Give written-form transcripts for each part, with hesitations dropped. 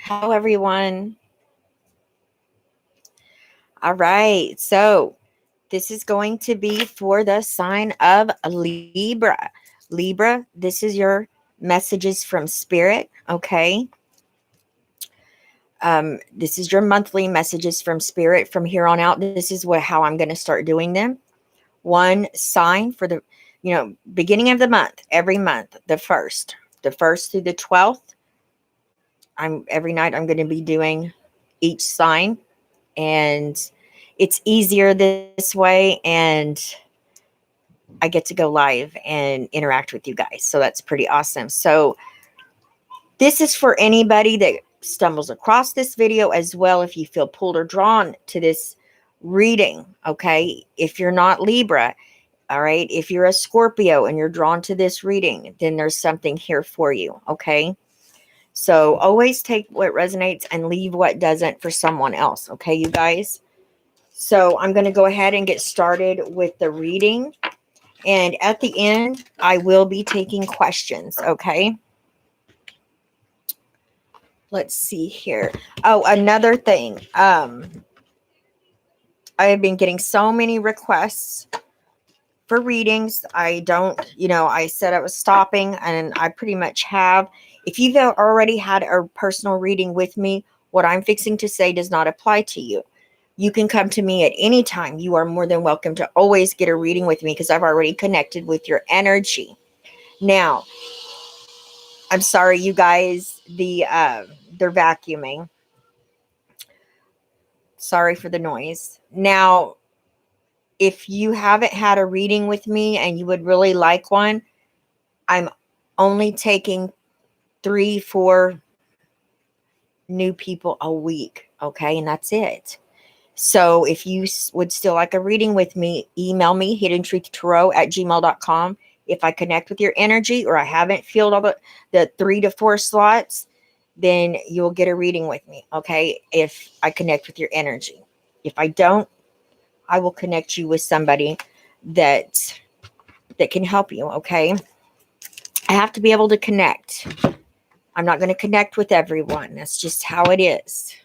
Hello, everyone. All right. So this is going to be for the sign of Libra. Libra, this is your messages from spirit. Okay. This is your monthly messages from spirit. From here on out, this is how I'm going to start doing them. One sign for the, beginning of the month, every month, the first through the 12th. Every night I'm going to be doing each sign, and it's easier this way, and I get to go live and interact with you guys. So that's pretty awesome. So this is for anybody that stumbles across this video, as well if you feel pulled or drawn to this reading. Okay. If you're not Libra, all right, if you're a Scorpio and you're drawn to this reading, then there's something here for you. Okay. So always take what resonates and leave what doesn't for someone else. Okay, you guys. So I'm going to go ahead and get started with the reading. And at the end, I will be taking questions. Okay. Let's see here. Oh, another thing. I have been getting so many requests for readings. I said I was stopping, and I pretty much have. If you've already had a personal reading with me, what I'm fixing to say does not apply to you. You can come to me at any time. You are more than welcome to always get a reading with me, because I've already connected with your energy. Now, I'm sorry, you guys, they're vacuuming. Sorry for the noise. Now, if you haven't had a reading with me and you would really like one, I'm only taking 3-4 new people a week. Okay. And that's it. So if you would still like a reading with me, email me hiddentruthtarot@gmail.com. If I connect with your energy, or I haven't filled all the 3 to 4 slots, then you'll get a reading with me. Okay. If I connect with your energy. If I don't, I will connect you with somebody that can help you. Okay. I have to be able to connect. I'm not going to connect with everyone. That's just how it is.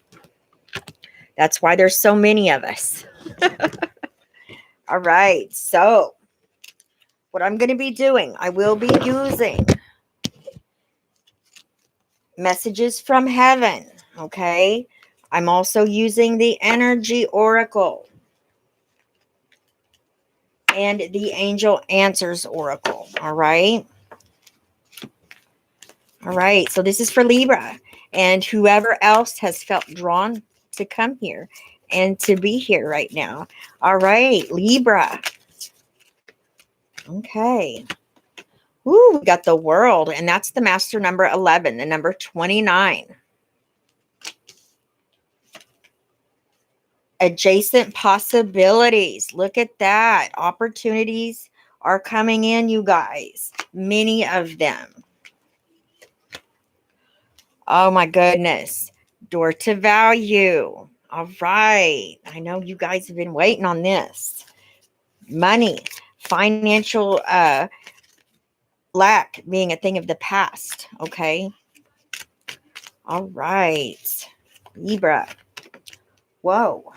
That's why there's so many of us. All right. So what I'm going to be doing, I will be using messages from heaven. Okay. I'm also using the energy oracle and the angel answers oracle. All right. All right. So this is for Libra, and whoever else has felt drawn to come here and to be here right now. All right. Libra. Okay. Ooh, we got the world, and that's the master number 11, the number 29. Adjacent possibilities. Look at that. Opportunities are coming in, you guys. Many of them. Oh my goodness. Door to value. All right. I know you guys have been waiting on this. Money. Financial lack being a thing of the past. Okay. All right. Libra. Whoa.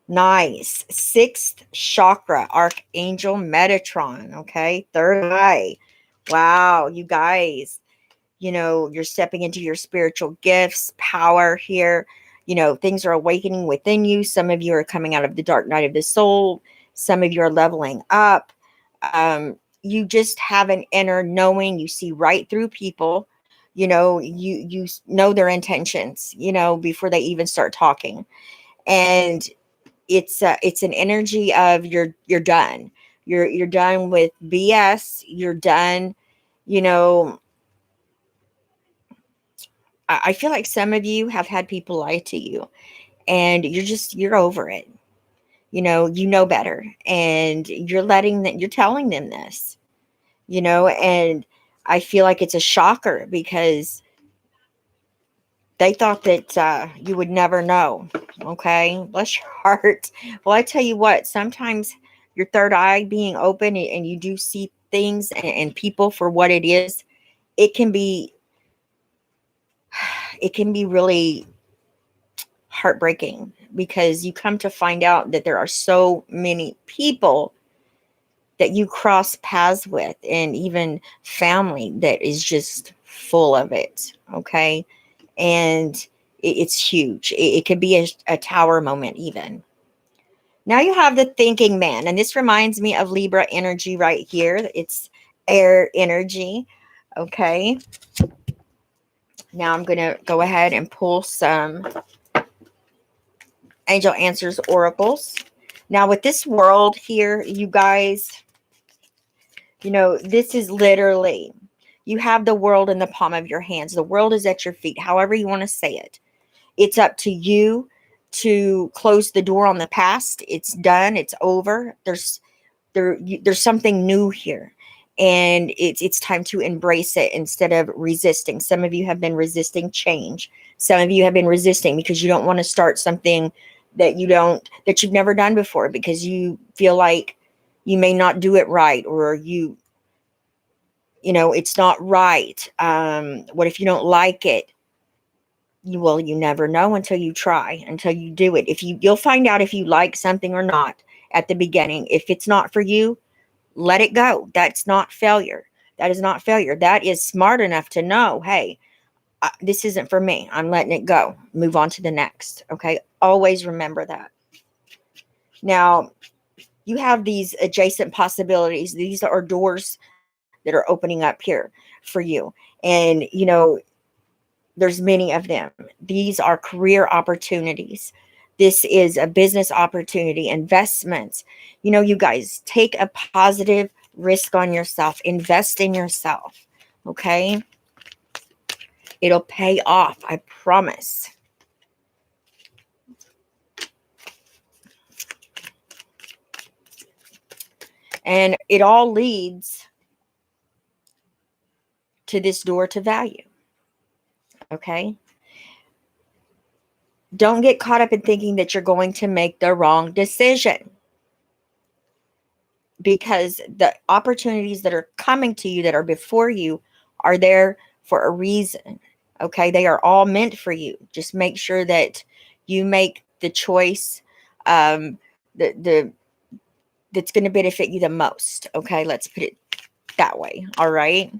Nice. 6th chakra, Archangel Metatron. Okay. 3rd eye. Wow. You guys, you're stepping into your spiritual gifts, power here. Things are awakening within you. Some of you are coming out of the dark night of the soul. Some of you are leveling up. You just have an inner knowing. You see right through people. You know their intentions, before they even start talking. And it's an energy of you're done. You're done with BS. You're done, you know. I feel like some of you have had people lie to you, and you're over it. You know better, and you're telling them this, and I feel like it's a shocker, because they thought that you would never know. Okay. Bless your heart. Well, I tell you what, sometimes your third eye being open, and you do see things and people for what it is, it can be it can be really heartbreaking, because you come to find out that there are so many people that you cross paths with, and even family that is just full of it. Okay. And it's huge. It could be a tower moment even. Now you have the thinking man, and this reminds me of Libra energy right here. It's air energy. Okay. Now I'm going to go ahead and pull some angel answers oracles. Now with this world here, you guys, this is literally, you have the world in the palm of your hands. The world is at your feet, however you want to say it. It's up to you to close the door on the past. It's done. It's over. There's something new here, and it's time to embrace it instead of resisting. Some of you have been resisting change. Some of you have been resisting because you don't want to start something that you've never done before, because you feel like you may not do it right, or it's not right. What if you don't like it? You never know until you try, until you do it. You'll find out if you like something or not at the beginning. If it's not for you, let it go. That's not failure. That is not failure. That is smart enough to know, hey, this isn't for me. I'm letting it go. Move on to the next. Okay. Always remember that. Now, you have these adjacent possibilities. These are doors that are opening up here for you. And, there's many of them. These are career opportunities. This is a business opportunity, investments. You guys, take a positive risk on yourself. Invest in yourself. Okay? It'll pay off. I promise. And it all leads to this door to value. Okay? Don't get caught up in thinking that you're going to make the wrong decision, because the opportunities that are coming to you, that are before you, are there for a reason. Okay? They are all meant for you. Just make sure that you make the choice the that's going to benefit you the most. Okay? Let's put it that way. All right?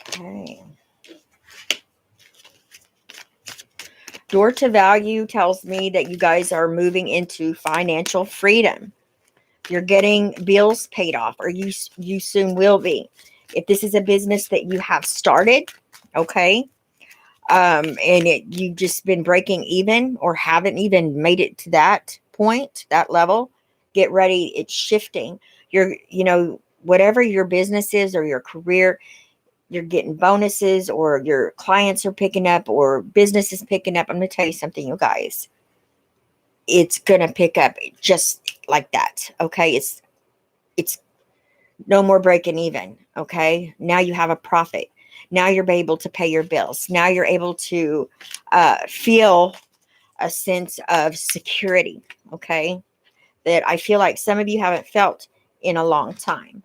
Okay. Door to value tells me that you guys are moving into financial freedom. You're getting bills paid off, or you soon will be. If this is a business that you have started, okay, and you've just been breaking even, or haven't even made it to that point, that level, get ready. It's shifting. Whatever your business is or your career, you're getting bonuses, or your clients are picking up, or business is picking up. I'm going to tell you something, you guys. It's going to pick up just like that. Okay. It's no more breaking even. Okay. Now you have a profit. Now you're able to pay your bills. Now you're able to feel a sense of security. Okay. That I feel like some of you haven't felt in a long time.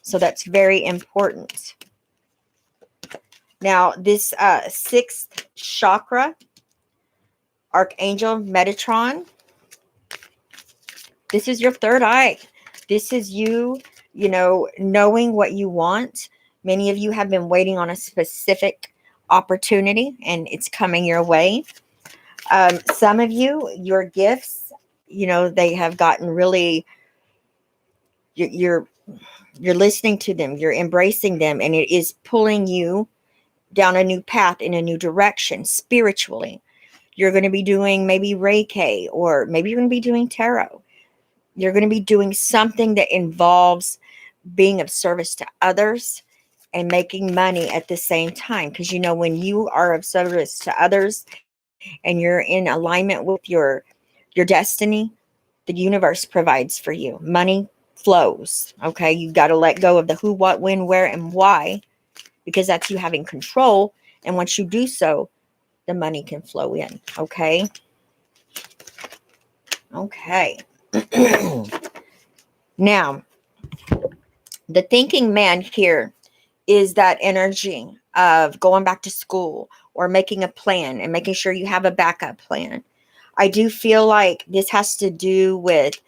So that's very important. Now, this sixth chakra, Archangel Metatron, this is your third eye. This is you, knowing what you want. Many of you have been waiting on a specific opportunity, and it's coming your way. Some of you, your gifts, they have gotten really, you're listening to them, you're embracing them, and it is pulling you down a new path in a new direction spiritually. You're going to be doing maybe Reiki, or maybe you're going to be doing tarot. You're going to be doing something that involves being of service to others and making money at the same time. Because when you are of service to others and you're in alignment with your destiny, the universe provides for you. Money flows. Okay, you got to let go of the who, what, when, where, and why, because that's you having control. And once you do so, the money can flow in. Okay. Okay. Now, the thinking man here is that energy of going back to school or making a plan and making sure you have a backup plan. I do feel like this has to do with,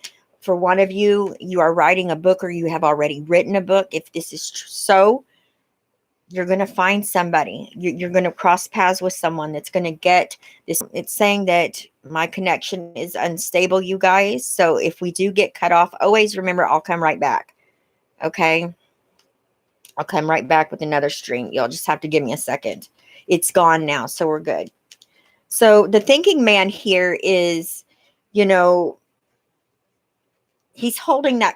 for one of you, you are writing a book or you have already written a book. If this is so, you're going to find somebody. You're going to cross paths with someone that's going to get this. It's saying that my connection is unstable, you guys. So if we do get cut off, always remember I'll come right back. Okay. I'll come right back with another stream. You'll just have to give me a second. It's gone now, so we're good. So the thinking man here is, you know, he's holding that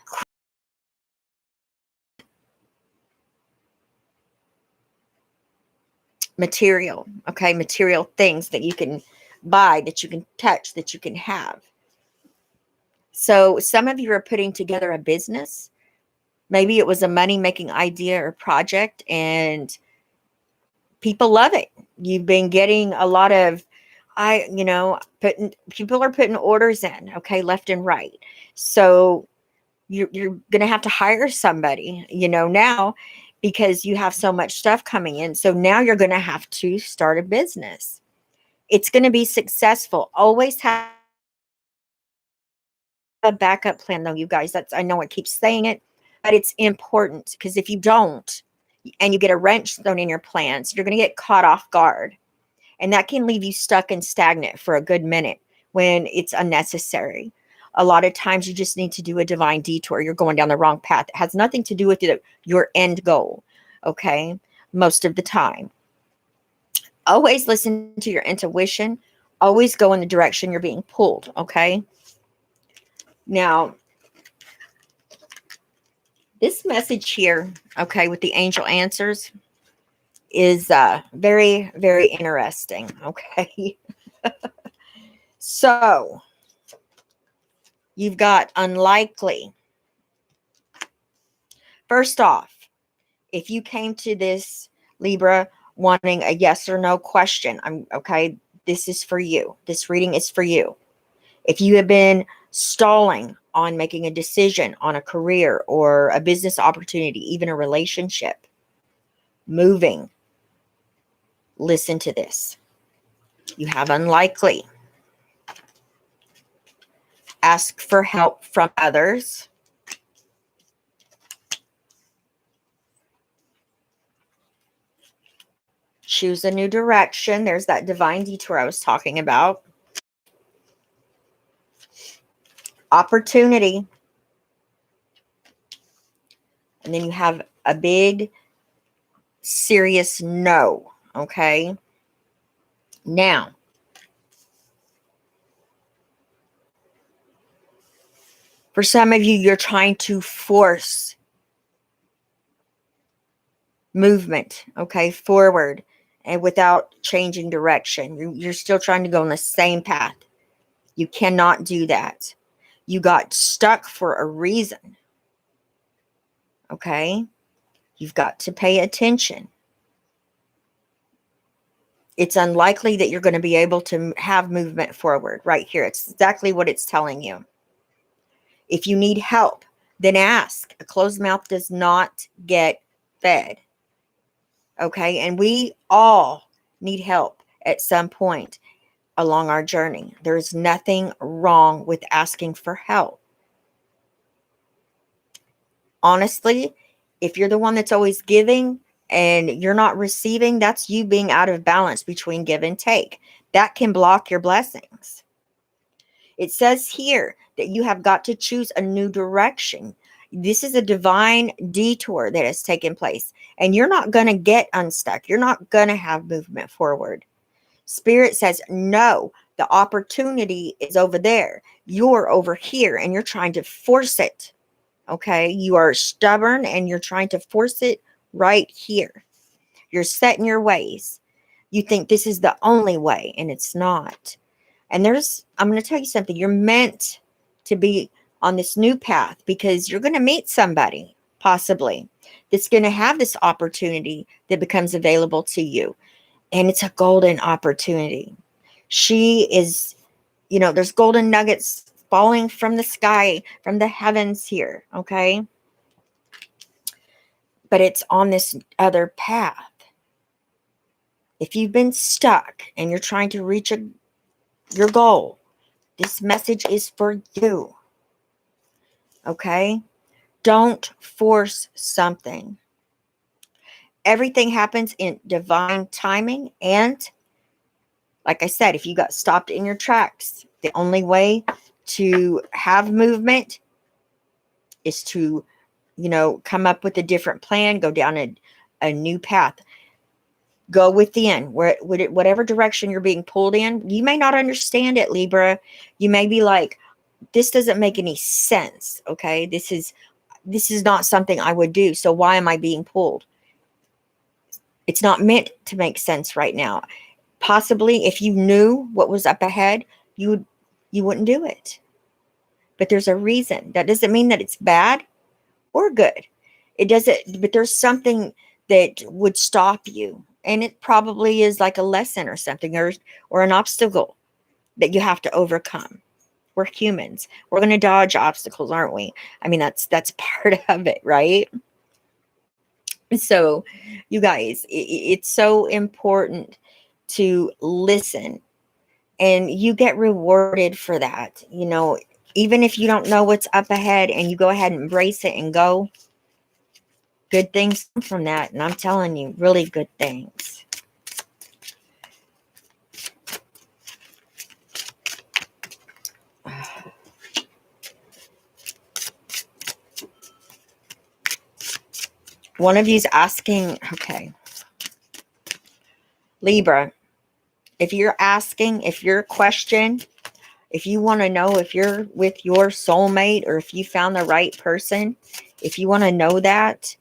material, okay, material things that you can buy, that you can touch, that you can have. So some of you are putting together a business. Maybe it was a money-making idea or project, and people love it. You've been getting a lot of, people are putting orders in, okay, left and right. So you're going to have to hire somebody, now, because you have so much stuff coming in. So now you're going to have to start a business. It's going to be successful. Always have a backup plan, though, you guys. I know I keep saying it, but it's important, because if you don't and you get a wrench thrown in your plans, you're going to get caught off guard. And that can leave you stuck and stagnant for a good minute when it's unnecessary. A lot of times you just need to do a divine detour. You're going down the wrong path. It has nothing to do with your end goal, okay? Most of the time. Always listen to your intuition. Always go in the direction you're being pulled, okay? Now, this message here, okay, with the angel answers is very, very interesting, okay? So, you've got unlikely. First off, if you came to this Libra wanting a yes or no question, this is for you. This reading is for you. If you have been stalling on making a decision on a career or a business opportunity, even a relationship, moving, listen to this. You have unlikely. Ask for help from others. Choose a new direction. There's that divine detour I was talking about. Opportunity. And then you have a big, serious no. Okay. Now, for some of you, you're trying to force movement, okay, forward, and without changing direction. You're still trying to go on the same path. You cannot do that. You got stuck for a reason, okay? You've got to pay attention. It's unlikely that you're going to be able to have movement forward right here. It's exactly what it's telling you. If you need help, then ask. A closed mouth does not get fed. Okay, and we all need help at some point along our journey. There's nothing wrong with asking for help. Honestly, if you're the one that's always giving and you're not receiving, that's you being out of balance between give and take. That can block your blessings. It says here that you have got to choose a new direction. This is a divine detour that has taken place, and you're not going to get unstuck. You're not going to have movement forward. Spirit says, no, the opportunity is over there. You're over here, and you're trying to force it. Okay, you are stubborn, and you're trying to force it right here. You're set in your ways. You think this is the only way, and it's not. And I'm going to tell you something. You're meant to be on this new path because you're going to meet somebody, possibly, that's going to have this opportunity that becomes available to you. And it's a golden opportunity. She is, there's golden nuggets falling from the sky, from the heavens here, okay? But it's on this other path. If you've been stuck and you're trying to reach your goal, this message is for you, okay? Don't force something. Everything happens in divine timing. And like I said, if you got stopped in your tracks, the only way to have movement is to, come up with a different plan, go down a new path, go within whatever direction you're being pulled in. You may not understand it, Libra. You may be like, this doesn't make any sense. Okay. This is not something I would do. So why am I being pulled? It's not meant to make sense right now. Possibly if you knew what was up ahead, you wouldn't do it. But there's a reason. That doesn't mean that it's bad or good. It doesn't, but there's something that would stop you. And it probably is like a lesson or something, or an obstacle that you have to overcome. We're humans. We're going to dodge obstacles, aren't we? I mean, that's part of it, right? So, you guys, it's so important to listen, and you get rewarded for that. Even if you don't know what's up ahead and you go ahead and embrace it and go, good things come from that. And I'm telling you, really good things. One of you's asking, okay, Libra, if you're asking, if you're a question, if you want to know if you're with your soulmate or if you found the right person, if you want to know that,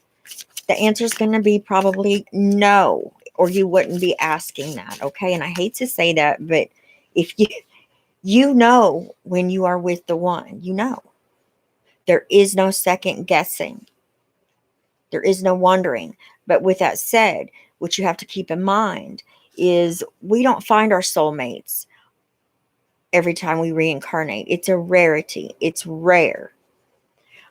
the answer is going to be probably no, or you wouldn't be asking that. Okay. And I hate to say that, but if you know when you are with the one, there is no second guessing. There is no wondering. But with that said, what you have to keep in mind is we don't find our soulmates every time we reincarnate. It's a rarity. It's rare.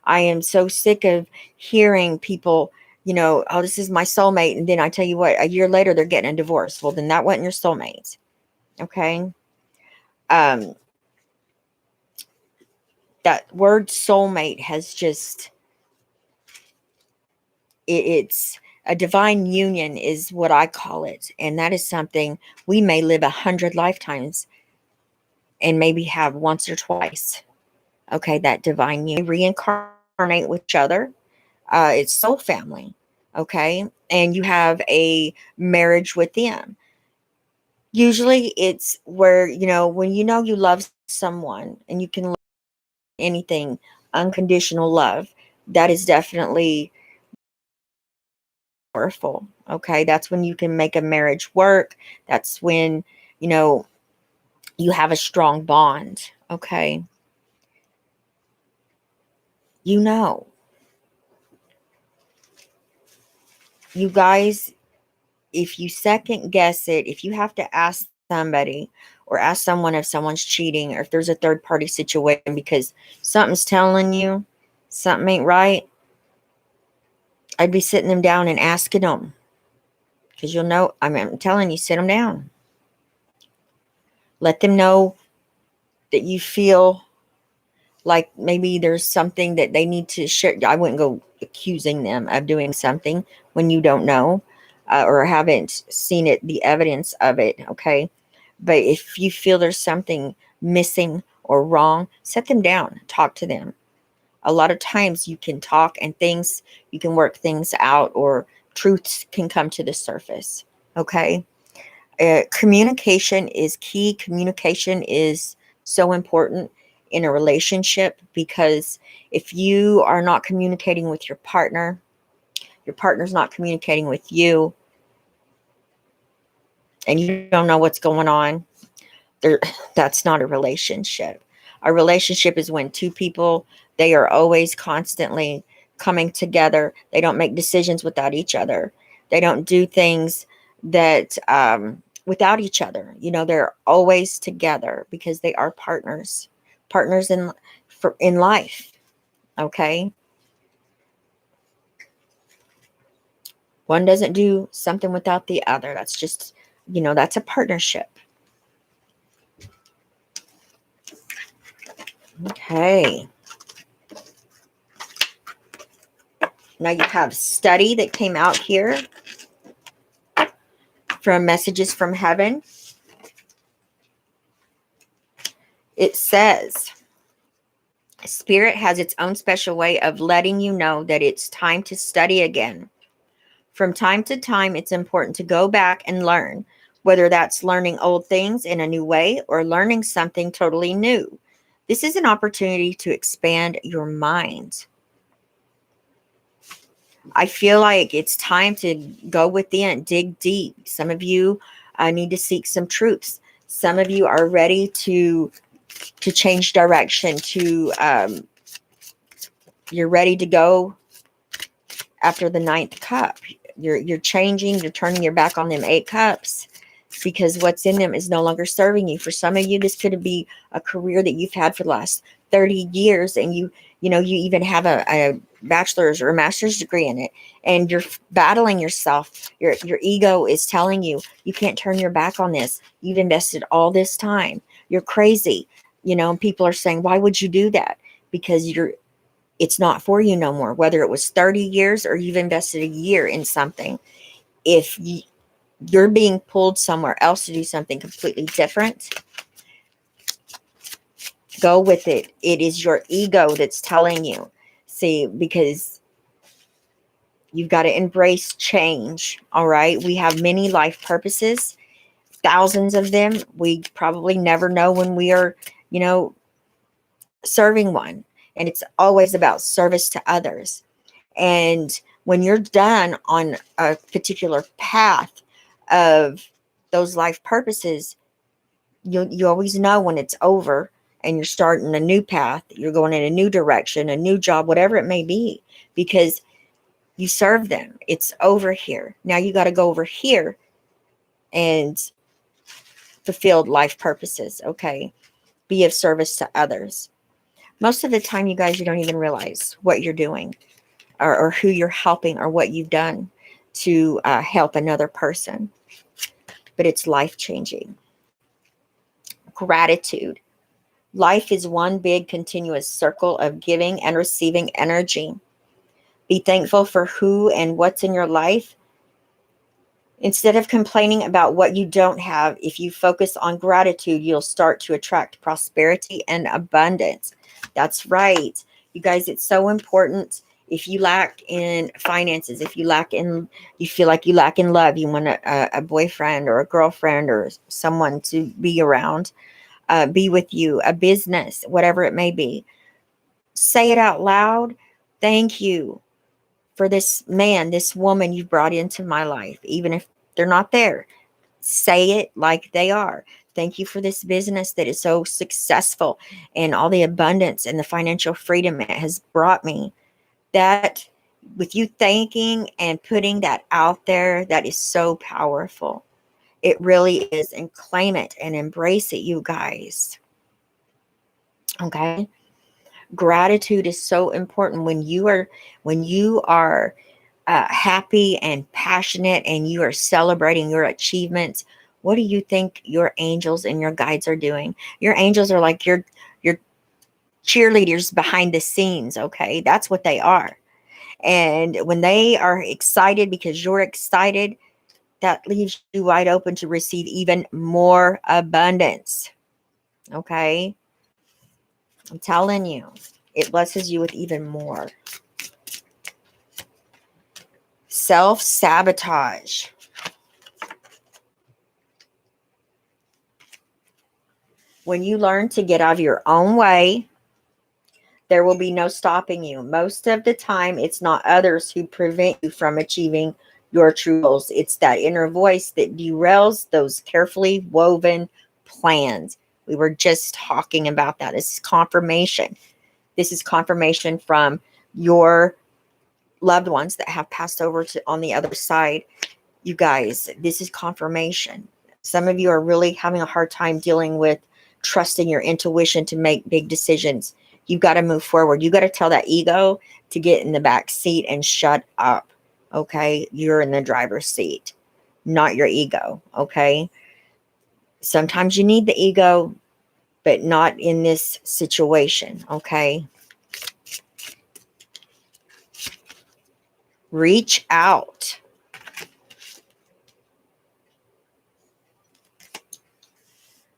I am so sick of hearing people, oh, this is my soulmate. And then I tell you what, a year later, they're getting a divorce. Well, then that wasn't your soulmate. Okay. That word soulmate has just, it's a divine union is what I call it. And that is something we may live 100 lifetimes and maybe have once or twice. Okay. That divine union, reincarnate with each other. It's soul family. Okay. And you have a marriage with them. Usually it's where, when you love someone and you can love anything, unconditional love, that is definitely powerful. Okay. That's when you can make a marriage work. That's when, you have a strong bond. Okay. You guys, if you second guess it, if you have to ask somebody or ask someone if someone's cheating or if there's a third party situation because something's telling you something ain't right, I'd be sitting them down and asking them, because I'm telling you, sit them down. Let them know that you feel like maybe there's something that they need to share. I wouldn't go accusing them of doing something when you don't know or haven't seen it, the evidence of it. Okay. But if you feel there's something missing or wrong, set them down, talk to them. A lot of times you can talk and you can work things out, or truths can come to the surface. Okay. Communication is key. Communication is so important in a relationship, because if you are not communicating with your partner's not communicating with you, and you don't know what's going on, that's not a relationship. A relationship is when two people, they are always constantly coming together. They don't make decisions without each other. They don't do things that without each other. They're always together because they are partners in life. Okay, one doesn't do something without the other. That's just, that's a partnership. Okay. Now you have study that came out here from Messages from Heaven. It says, Spirit has its own special way of letting you know that it's time to study again. From time to time, it's important to go back and learn, whether that's learning old things in a new way or learning something totally new. This is an opportunity to expand your mind. I feel like it's time to go within, dig deep. Some of you need to seek some truths. Some of you are ready to change direction. You're ready to go after the 9th cup. You're changing. You're turning your back on them 8 cups because what's in them is no longer serving you. For some of you, this could be a career that you've had for the last 30 years, and you even have a bachelor's or a master's degree in it, and you're battling yourself. Your ego is telling you can't turn your back on this. You've invested all this time. You're crazy. And people are saying, why would you do that? Because it's not for you no more, whether it was 30 years or you've invested a year in something. If you're being pulled somewhere else to do something completely different, go with it. It is your ego that's telling you. See, because you've got to embrace change. All right. We have many life purposes, thousands of them. We probably never know when we are, serving one. And it's always about service to others. And when you're done on a particular path of those life purposes, you always know when it's over and you're starting a new path, you're going in a new direction, a new job, whatever it may be, because you serve them. It's over here. Now you got to go over here and fulfill life purposes. Okay. Be of service to others. Most of the time, you guys, you don't even realize what you're doing or who you're helping or what you've done to help another person. But it's life-changing. Gratitude. Life is one big continuous circle of giving and receiving energy. Be thankful for who and what's in your life. Instead of complaining about what you don't have, if you focus on gratitude, you'll start to attract prosperity and abundance. That's right. You guys, it's so important. If you lack in finances, if you feel like you lack in love, you want a boyfriend or a girlfriend or someone to be around, be with you, a business, whatever it may be, say it out loud. Thank you for this man, this woman you brought into my life, even if they're not there. Say it like they are. Thank you for this business that is so successful and all the abundance and the financial freedom it has brought me. That, with you thanking and putting that out there, that is so powerful. It really is. And claim it and embrace it, you guys. Okay. Gratitude is so important when you are happy and passionate and you are celebrating your achievements. What do you think your angels and your guides are doing? Your angels are like your cheerleaders behind the scenes. Okay, that's what they are. And when they are excited because you're excited, that leaves you wide open to receive even more abundance. Okay, I'm telling you, it blesses you with even more. Self-sabotage. When you learn to get out of your own way, there will be no stopping you. Most of the time, it's not others who prevent you from achieving your true goals. It's that inner voice that derails those carefully woven plans. We were just talking about that. This is confirmation. This is confirmation from your loved ones that have passed over to on the other side. You guys, this is confirmation. Some of you are really having a hard time dealing with trusting your intuition to make big decisions. You've got to move forward. You got to tell that ego to get in the back seat and shut up. Okay? You're in the driver's seat, not your ego. Okay? Sometimes you need the ego, but not in this situation. Okay? Reach out.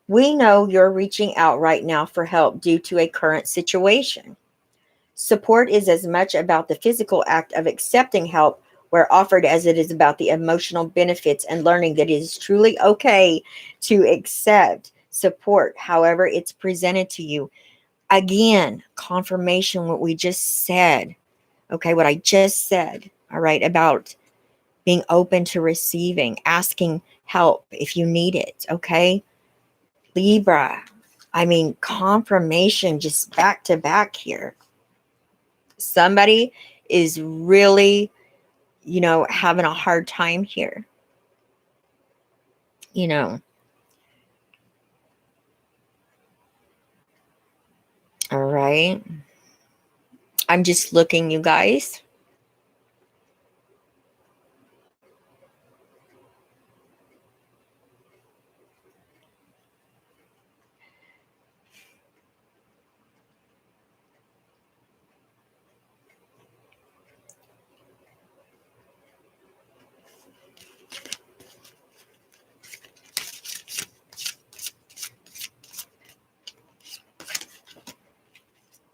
We know you're reaching out right now for help due to a current situation. Support is as much about the physical act of accepting help where offered as it is about the emotional benefits and learning that it is truly okay to accept support however it's presented to you. Again, confirmation what we just said. Okay, what I just said, all right, about being open to receiving, asking help if you need it, okay? Libra, I mean, confirmation just back to back here. Somebody is really, having a hard time here. You know, all right. I'm just looking, you guys.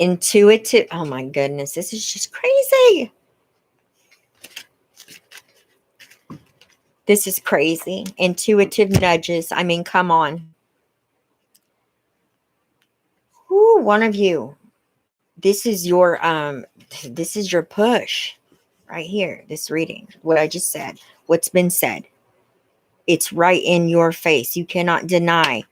Intuitive. Oh my goodness, this is just crazy. This is crazy. Intuitive nudges. I mean, come on. Ooh, one of you. This is your push right here. This reading. What I just said. What's been said. It's right in your face. You cannot deny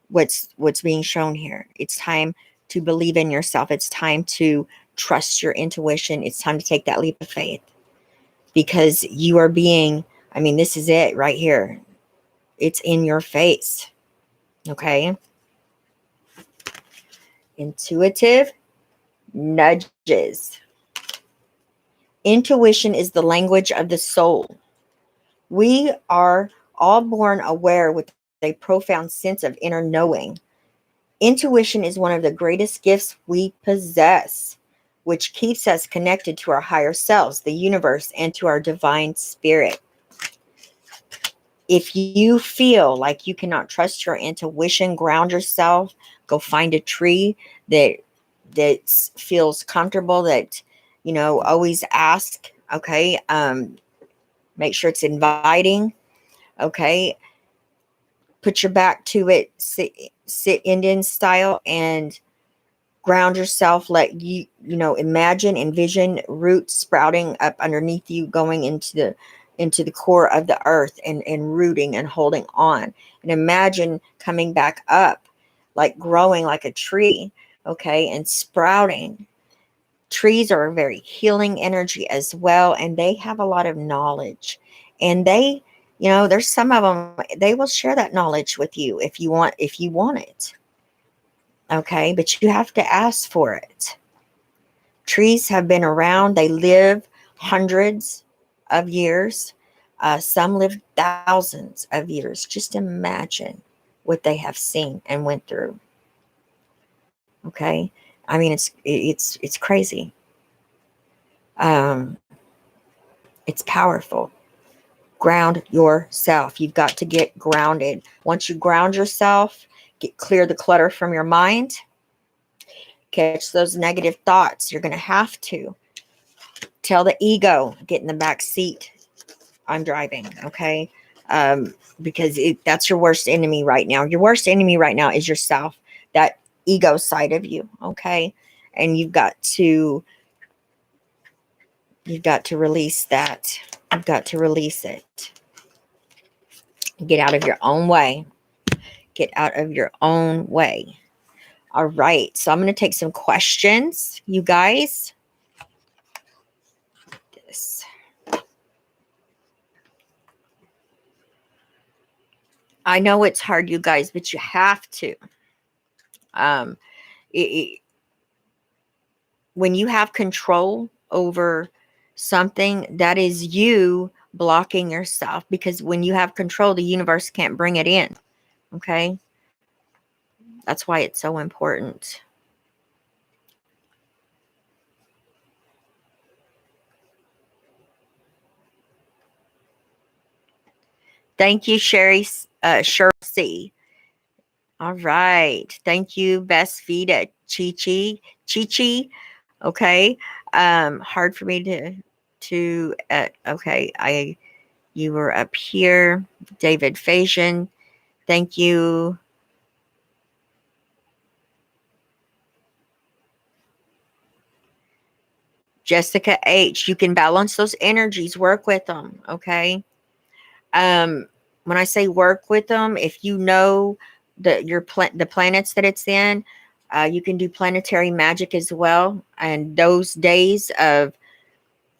what's being shown here. It's time to believe in yourself. It's time to trust your intuition. It's time to take that leap of faith because you are being, I mean, this is it right here. It's in your face. Okay. Intuitive nudges. Intuition is the language of the soul. We are all born aware with a profound sense of inner knowing. Intuition is one of the greatest gifts we possess, which keeps us connected to our higher selves, the universe, and to our divine spirit. If you feel like you cannot trust your intuition, ground yourself, go find a tree that feels comfortable, that, always ask, okay? Make sure it's inviting, okay? Put your back to it, sit Indian style, and ground yourself. Let imagine, envision roots sprouting up underneath you, going into the core of the earth, and rooting and holding on, and imagine coming back up, like growing like a tree, okay, and sprouting. Trees are a very healing energy as well, and they have a lot of knowledge, and there's some of them, they will share that knowledge with you if you want it. Okay, but you have to ask for it. Trees have been around. They live hundreds of years. Some live thousands of years. Just imagine what they have seen and went through. Okay, I mean, it's crazy. Um, it's powerful. Ground yourself. You've got to get grounded. Once you ground yourself, clear the clutter from your mind. Catch those negative thoughts. You're going to have to tell the ego, get in the back seat. I'm driving, okay? Because that's your worst enemy right now. Your worst enemy right now is yourself, that ego side of you, okay? And you've got to release that. You've got to release it. Get out of your own way. Get out of your own way. All right. So I'm going to take some questions, you guys. This. I know it's hard, you guys, but you have to. Um, it, when you have control over something, that is you blocking yourself, because when you have control, the universe can't bring it in. Okay? That's why it's so important. Thank you, Cheryl C. All right. Thank you, Best Vita, Chi. Okay. Hard for me okay. You were up here. David Fajan. Thank you. Jessica H. You can balance those energies, work with them. Okay. When I say work with them, if you know the planets that it's in, you can do planetary magic as well. And those days of,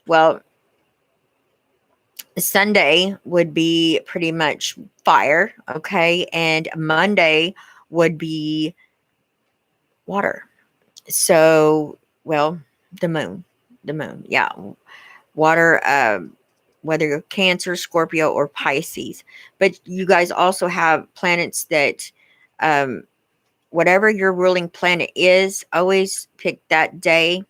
well, Sunday would be pretty much fire, okay, and Monday would be water. So, well, the moon, yeah, water. Whether you're Cancer, Scorpio, or Pisces. But you guys also have planets that, um, whatever your ruling planet is, always pick that day,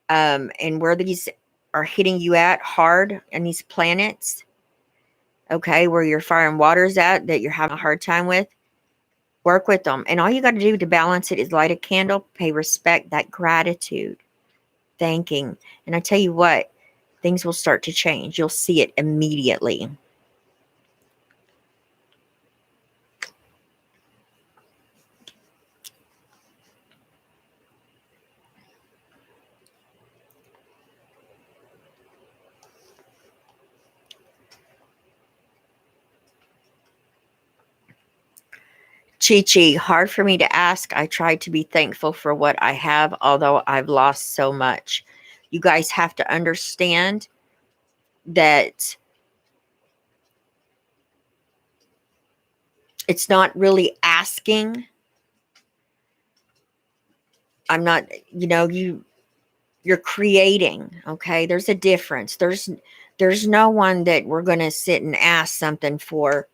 and where these are hitting you at hard, and these planets, okay, where your fire and water is at, that you're having a hard time with, work with them. And all you got to do to balance it is light a candle, pay respect, that gratitude, thanking. And I tell you what, things will start to change. You'll see it immediately. Chi Chi, hard for me to ask. I try to be thankful for what I have, although I've lost so much. You guys have to understand that it's not really asking. I'm not, you're creating, okay? There's a difference. There's no one that we're going to sit and ask something for,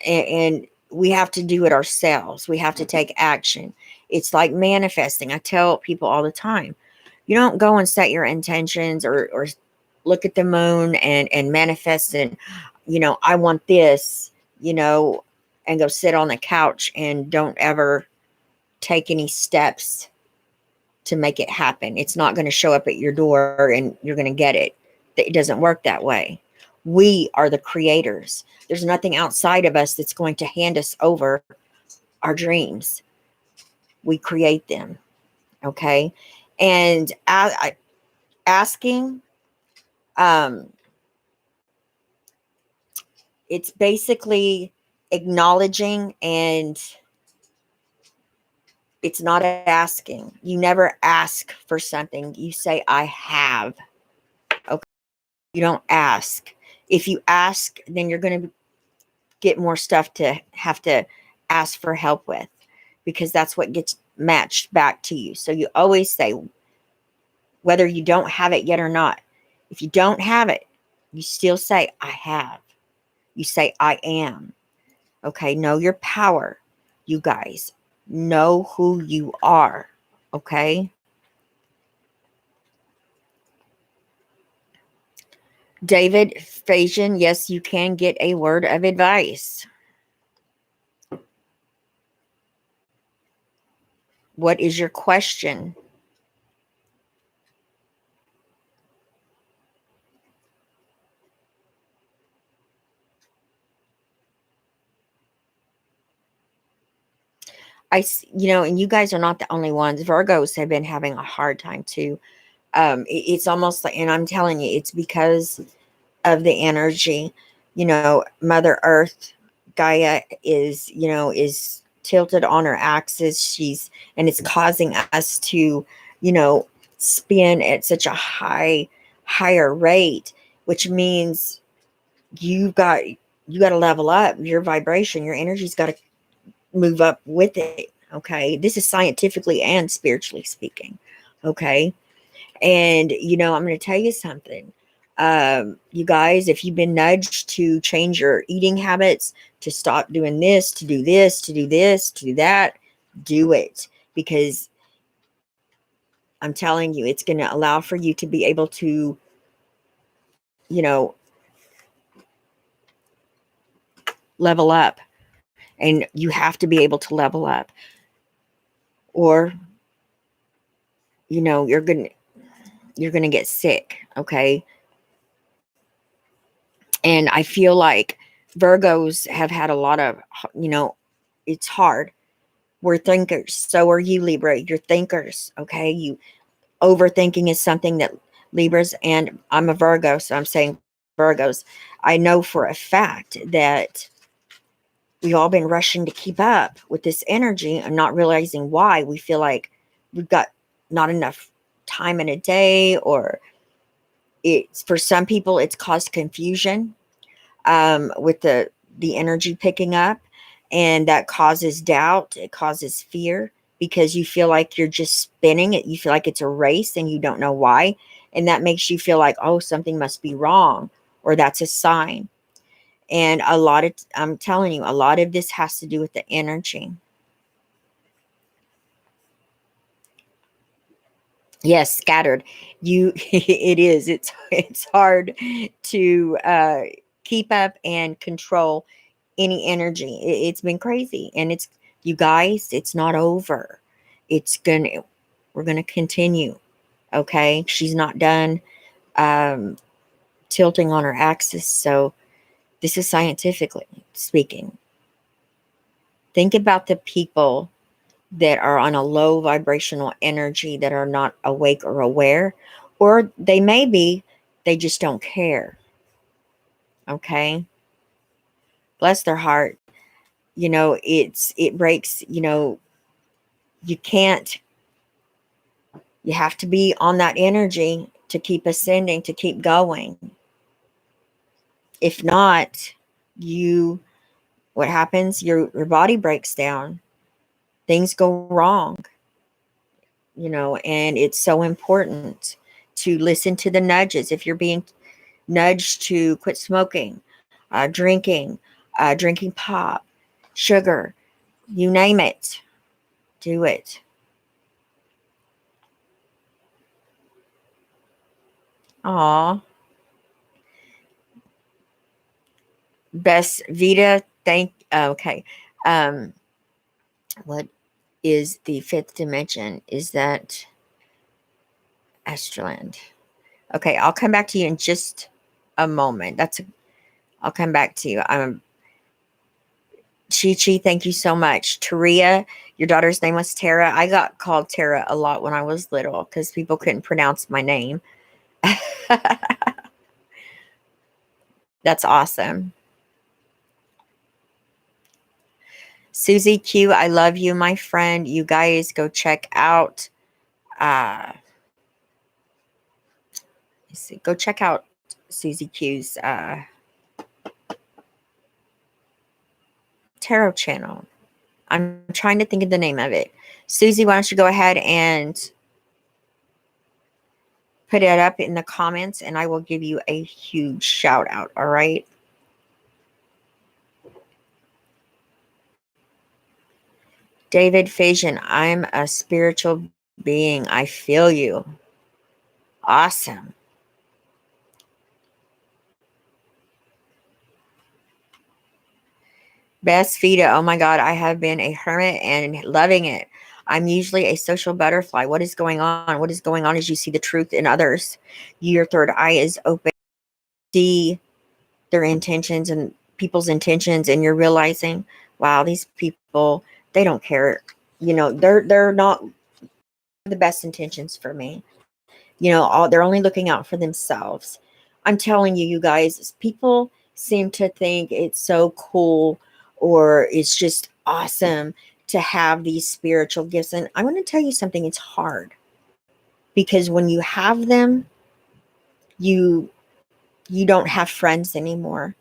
and we have to do it ourselves. We have to take action. It's like manifesting. I tell people all the time, you don't go and set your intentions, or look at the moon and manifest it. I want this, and go sit on the couch and don't ever take any steps to make it happen. It's not going to show up at your door and you're going to get it. It doesn't work that way. We are the creators. There's nothing outside of us that's going to hand us over our dreams. We create them. Okay. And asking, um, it's basically acknowledging, and it's not asking. You never ask for something. You say, I have. Okay. You don't ask. If you ask, then you're going to get more stuff to have to ask for help with, because that's what gets matched back to you. So you always say, whether you don't have it yet or not, if you don't have it, you still say, I have. You say, I am. Okay. Know your power, you guys. Know who you are. Okay. David Fajan, yes, you can get a word of advice. What is your question? And you guys are not the only ones. Virgos have been having a hard time too. It's almost like, and I'm telling you, it's because of the energy. Mother Earth, Gaia is tilted on her axis. And it's causing us to, you know, spin at such a higher rate, which means you got you got to level up your vibration. Your energy's got to move up with it. Okay. This is scientifically and spiritually speaking. Okay. And, I'm going to tell you something. You guys, if you've been nudged to change your eating habits, to stop doing this, to do this, to do this, to do that, do it. Because I'm telling you, it's going to allow for you to be able to, you know, level up. And you have to be able to level up. Or, you're going to get sick, okay? And I feel like Virgos have had a lot of, it's hard. We're thinkers. So are you, Libra. You're thinkers, okay? You overthinking is something that Libras, and I'm a Virgo, so I'm saying Virgos. I know for a fact that we've all been rushing to keep up with this energy and not realizing why. We feel like we've got not enough time in a day, or it's, for some people, it's caused confusion with the energy picking up, and that causes doubt. It causes fear because you feel like you're just spinning it. You feel like it's a race and you don't know why, and that makes you feel like, oh, something must be wrong, or that's a sign. And I'm telling you, a lot of this has to do with the energy. Yes, scattered. It is. It's hard to keep up and control any energy. It's been crazy, and it's, you guys, it's not over. It's gonna We're gonna continue. Okay, she's not done um, tilting on her axis. So this is scientifically speaking. Think about the people that are on a low vibrational energy, that are not awake or aware, or they may be, they just don't care. Okay, bless their heart. It breaks. You can't. You have to be on that energy to keep ascending, to keep going. If not, what happens? Your body breaks down. Things go wrong, and it's so important to listen to the nudges. If you're being nudged to quit smoking, drinking pop, sugar, you name it, do it. Aw. Best Vita, okay. Um, what is the fifth dimension? Is that Astraland? Okay, I'll come back to you in just a moment. I'll come back to you. Chi Chi, thank you so much. Taria, your daughter's name was Tara. I got called Tara a lot when I was little because people couldn't pronounce my name. That's awesome. Susie Q, I love you, my friend. You guys go check out go check out Susie Q's tarot channel. I'm trying to think of the name of it. Susie, why don't you go ahead and put it up in the comments, and I will give you a huge shout out. All right. David Fission, I'm a spiritual being. I feel you. Awesome. Best Vita, oh my God, I have been a hermit and loving it. I'm usually a social butterfly. What is going on? What is going on is you see the truth in others. Your third eye is open. See their intentions and people's intentions, and you're realizing, wow, these people, they don't care. They're not the best intentions for me. They're only looking out for themselves. I'm telling you, you guys, people seem to think it's so cool, or it's just awesome to have these spiritual gifts. And I'm going to tell you something, it's hard, because when you have them, you don't have friends anymore.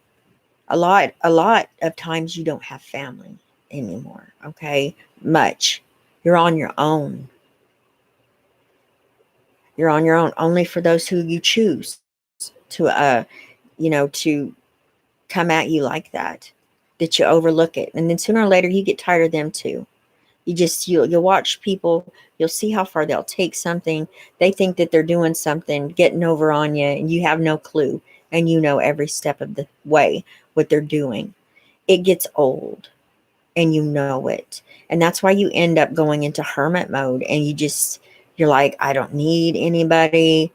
A lot of times you don't have family anymore, okay? Much. You're on your own. You're on your own only for those who you choose to come at you like that you overlook it. And then sooner or later you get tired of them too. You'll watch people, you'll see how far they'll take something. They think that they're doing something, getting over on you, and you have no clue. And you know every step of the way what they're doing. It gets old and you know it. And that's why you end up going into hermit mode and you're like, I don't need anybody.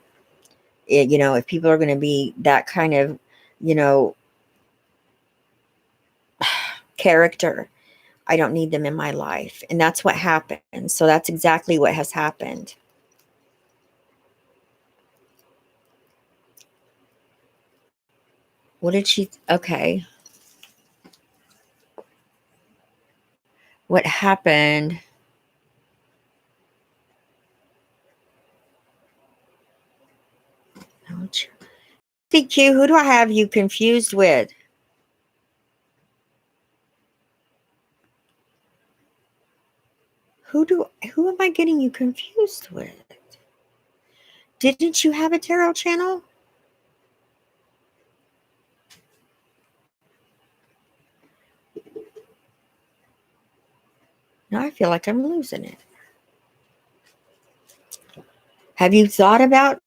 If people are going to be that kind of, you know, character, I don't need them in my life. And that's what happened. So that's exactly what has happened. What did she? Okay. What happened? CQ, who do I have you confused with? Who am I getting you confused with? Didn't you have a tarot channel? Now I feel like I'm losing it. Have you thought about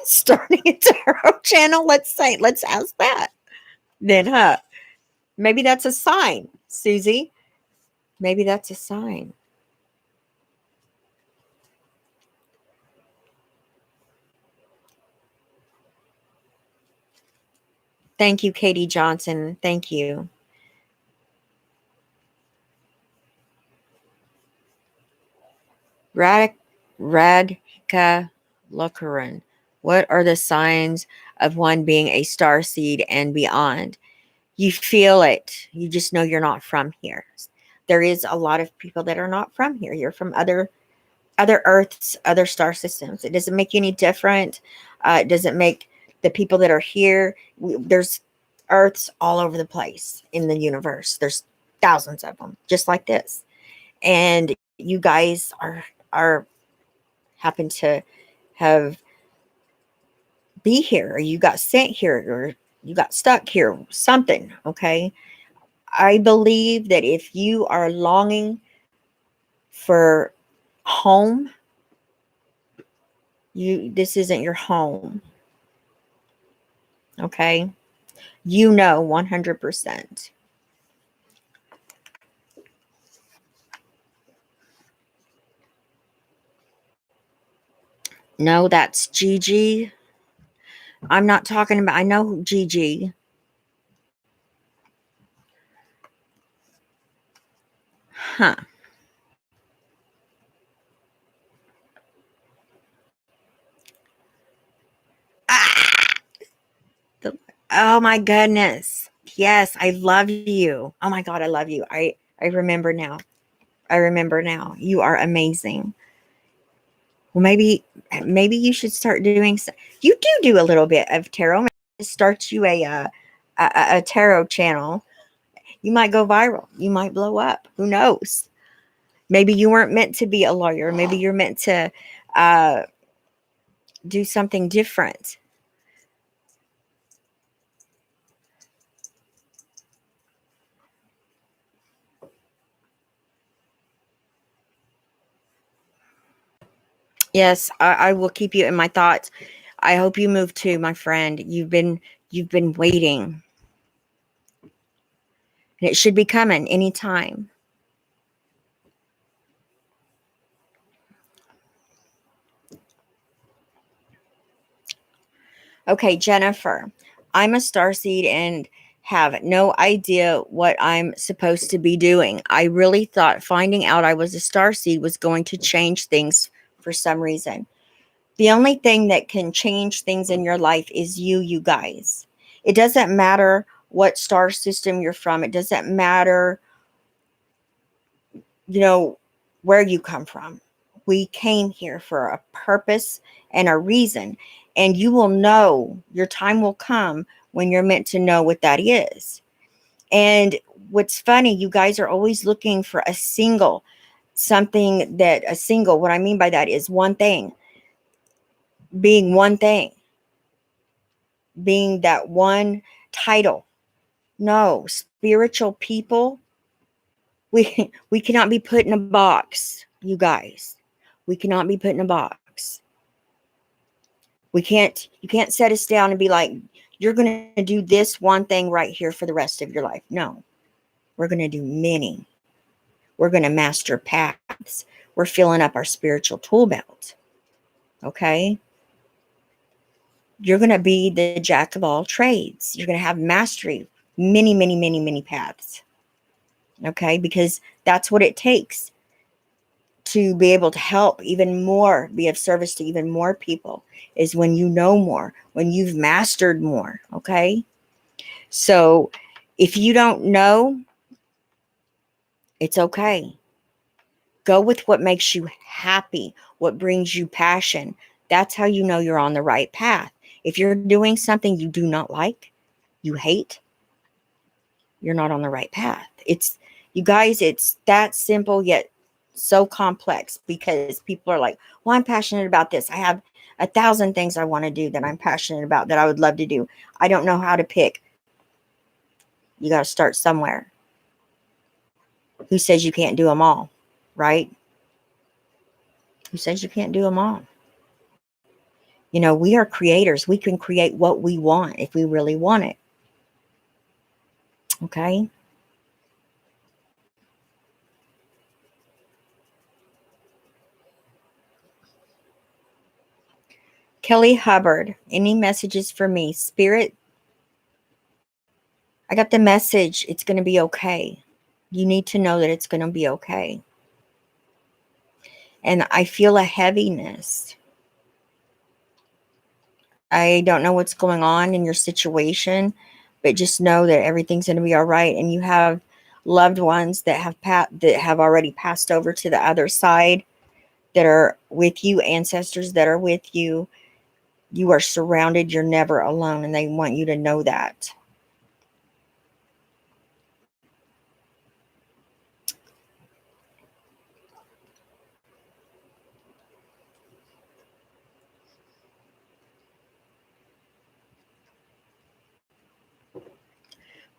starting a tarot channel? Let's ask that. Then, maybe that's a sign, Susie. Maybe that's a sign. Thank you, Katie Johnson. Thank you. Radhika Lukaran. What are the signs of one being a star seed and beyond? You feel it. You just know you're not from here. There is a lot of people that are not from here. You're from other Earths, other star systems. It doesn't make you any different. It doesn't make the people that are here. There's Earths all over the place in the universe. There's thousands of them, just like this. And you guys are happen to have be here, or you got sent here, or you got stuck here, something. Okay, I believe that if you are longing for home, this isn't your home. Okay, 100%. No, that's Gigi. I'm not talking about, I know Gigi. Huh. Ah, oh my goodness. Yes, I love you. Oh my God, I love you. I remember now. I remember now. You are amazing. Well, maybe you should start doing. You do a little bit of tarot. Maybe start you a tarot channel. You might go viral. You might blow up. Who knows? Maybe you weren't meant to be a lawyer. Maybe you're meant to uh, do something different. Yes, I will keep you in my thoughts. I hope you move too, my friend. You've been waiting, and it should be coming anytime. Okay, Jennifer, I'm a starseed and have no idea what I'm supposed to be doing. I really thought finding out I was a starseed was going to change things for some reason. The only thing that can change things in your life is you guys. It doesn't matter what star system you're from. It doesn't matter, you know, where you come from. We came here for a purpose and a reason. And you will know, your time will come when you're meant to know what that is. And what's funny, you guys are always looking for a single, what I mean by that is one thing, being one thing, being that one title. No, spiritual people, we cannot be put in a box, you guys. We cannot be put in a box. You can't set us down and be like, you're going to do this one thing right here for the rest of your life. No, we're going to do many. We're going to master paths. We're filling up our spiritual tool belt. Okay? You're going to be the jack of all trades. You're going to have mastery, many, many, many, many paths. Okay? Because that's what it takes to be able to help even more, be of service to even more people, is when you know more, when you've mastered more. Okay? So if you don't know, it's okay. Go with what makes you happy, what brings you passion. That's how you know you're on the right path. If you're doing something you do not like, you hate, you're not on the right path. It's, you guys, it's that simple yet so complex, because people are like, well, I'm passionate about this. I have 1,000 things I want to do that I'm passionate about, that I would love to do. I don't know how to pick. You got to start somewhere. Who says you can't do them all, right? Who says you can't do them all? You know, we are creators. We can create what we want if we really want it. Okay? Kelly Hubbard, any messages for me? Spirit, I got the message. It's going to be okay. You need to know that it's going to be okay. And I feel a heaviness. I don't know what's going on in your situation, but just know that everything's going to be all right. And you have loved ones that have already passed over to the other side, that are with you, ancestors that are with you. You are surrounded. You're never alone. And they want you to know that.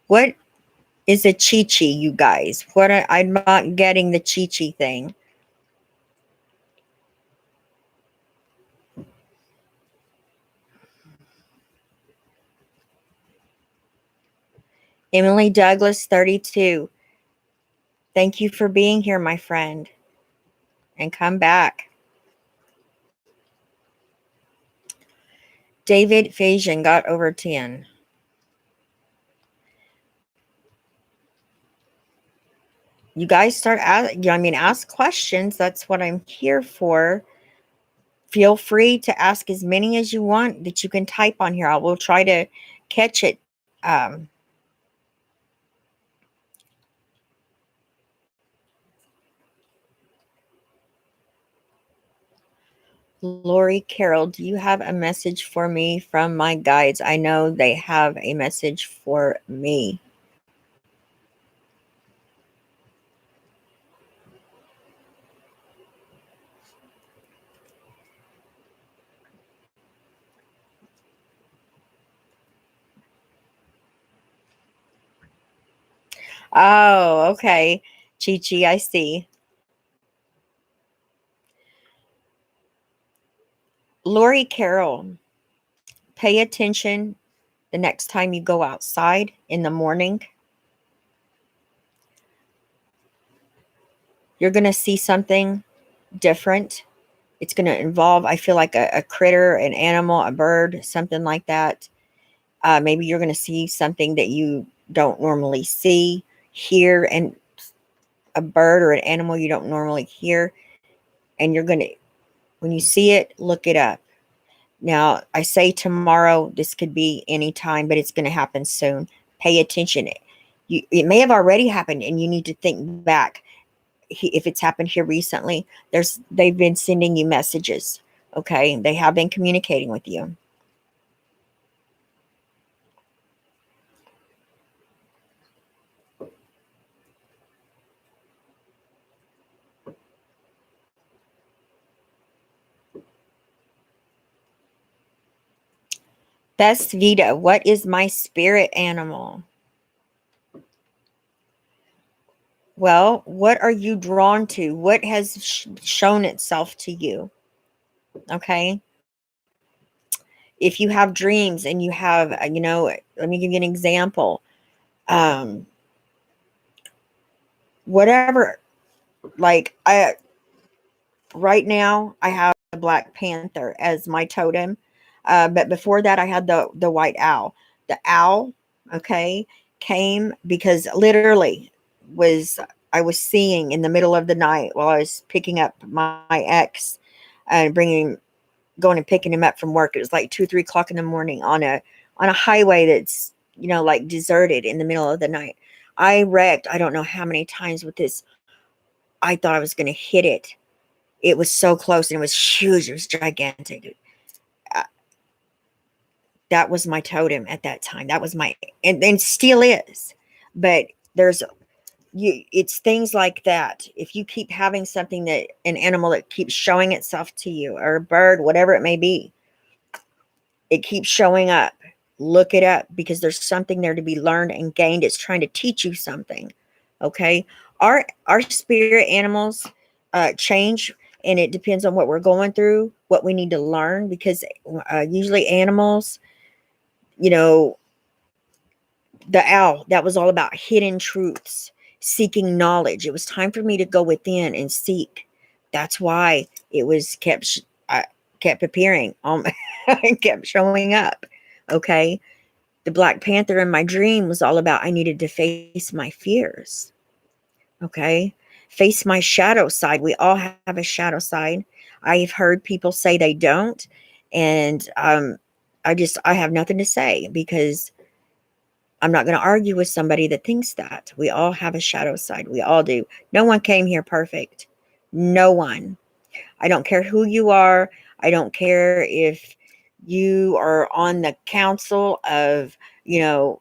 What is a chi-chi, you guys? I'm not getting the chi-chi thing. Emily Douglas, 32. Thank you for being here, my friend. And come back. David Fajan got over 10. You guys ask questions. That's what I'm here for. Feel free to ask as many as you want that you can type on here. I will try to catch it. Lori Carroll, do you have a message for me from my guides? I know they have a message for me. Oh, okay. Chi Chi, I see. Lori Carroll, pay attention the next time you go outside in the morning. You're going to see something different. It's going to involve, I feel like, a critter, an animal, a bird, something like that. Maybe you're going to see something that you don't normally see, hear, and a bird or an animal you don't normally hear. And you're going to, when you see it, look it up. Now, I say tomorrow, this could be any time, but it's going to happen soon. Pay attention. It may have already happened, and you need to think back. If it's happened here recently, they've been sending you messages. Okay, they have been communicating with you. Best Vita, what is my spirit animal? Well, what are you drawn to? What has shown itself to you? Okay. If you have dreams and you have, let me give you an example. Um, Whatever, like right now I have the Black Panther as my totem. But before that I had the white owl. The owl, okay, came because literally was I was seeing in the middle of the night while I was picking up my ex and bringing going and picking him up from work. It was like 2, 3 o'clock in the morning on a highway that's like deserted in the middle of the night. I wrecked I don't know how many times with this. I thought I was going to hit it. It was so close and it was huge. It was gigantic. Uh, that was my totem at that time. That was my, and still is. But there's, it's things like that. If you keep having something that, an animal that keeps showing itself to you, or a bird, whatever it may be, it keeps showing up. Look it up because there's something there to be learned and gained. It's trying to teach you something. Okay. Our spirit animals change, and it depends on what we're going through, what we need to learn, because usually animals, you know, the owl, that was all about hidden truths, seeking knowledge. It was time for me to go within and seek. That's why it was kept appearing, kept showing up. Okay. The Black Panther in my dream was all about I needed to face my fears. Okay. Face my shadow side. We all have a shadow side. I've heard people say they don't. And I have nothing to say because I'm not going to argue with somebody that thinks that. We all have a shadow side. We all do. No one came here perfect. No one. I don't care who you are. I don't care if you are on the council of, you know,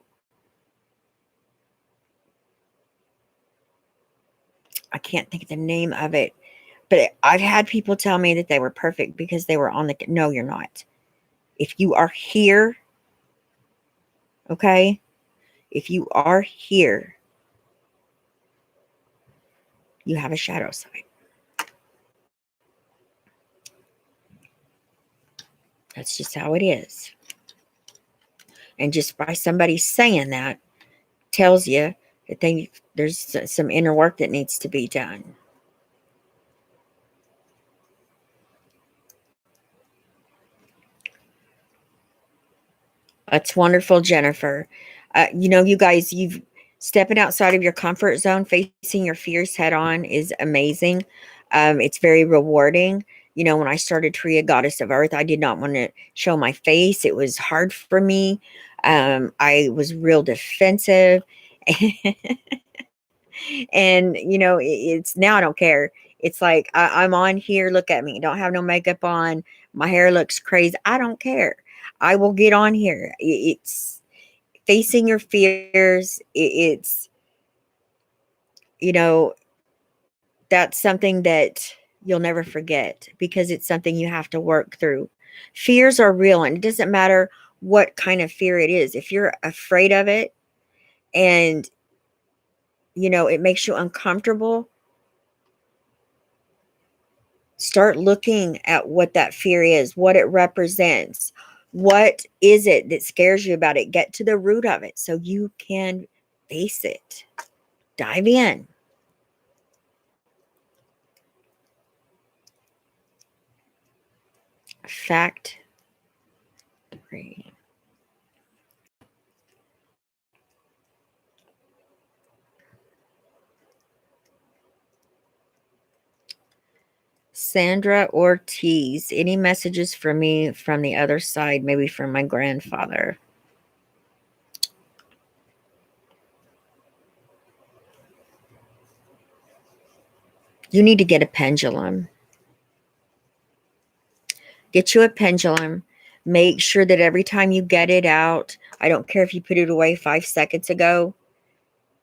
I can't think of the name of it, but I've had people tell me that they were perfect because they were on the, no, you're not. If you are here, okay, if you are here, you have a shadow side. That's just how it is. And just by somebody saying that tells you that there's some inner work that needs to be done. That's wonderful, Jennifer. You guys, you've stepping outside of your comfort zone, facing your fears head on is amazing. It's very rewarding. When I started Tria Goddess of Earth, I did not want to show my face. It was hard for me. I was real defensive. And it's now I don't care. It's like I'm on here. Look at me. Don't have no makeup on. My hair looks crazy. I don't care. I will get on here. It's facing your fears. It's you know that's something that you'll never forget because it's something you have to work through. Fears are real, and it doesn't matter what kind of fear it is. If you're afraid of it and it makes you uncomfortable, start looking at what that fear is, what it represents. What is it that scares you about it? Get to the root of it so you can face it. Dive in. Fact 3. Sandra Ortiz, any messages for me from the other side, maybe from my grandfather? You need to get a pendulum. Get you a pendulum. Make sure that every time you get it out, I don't care if you put it away 5 seconds ago,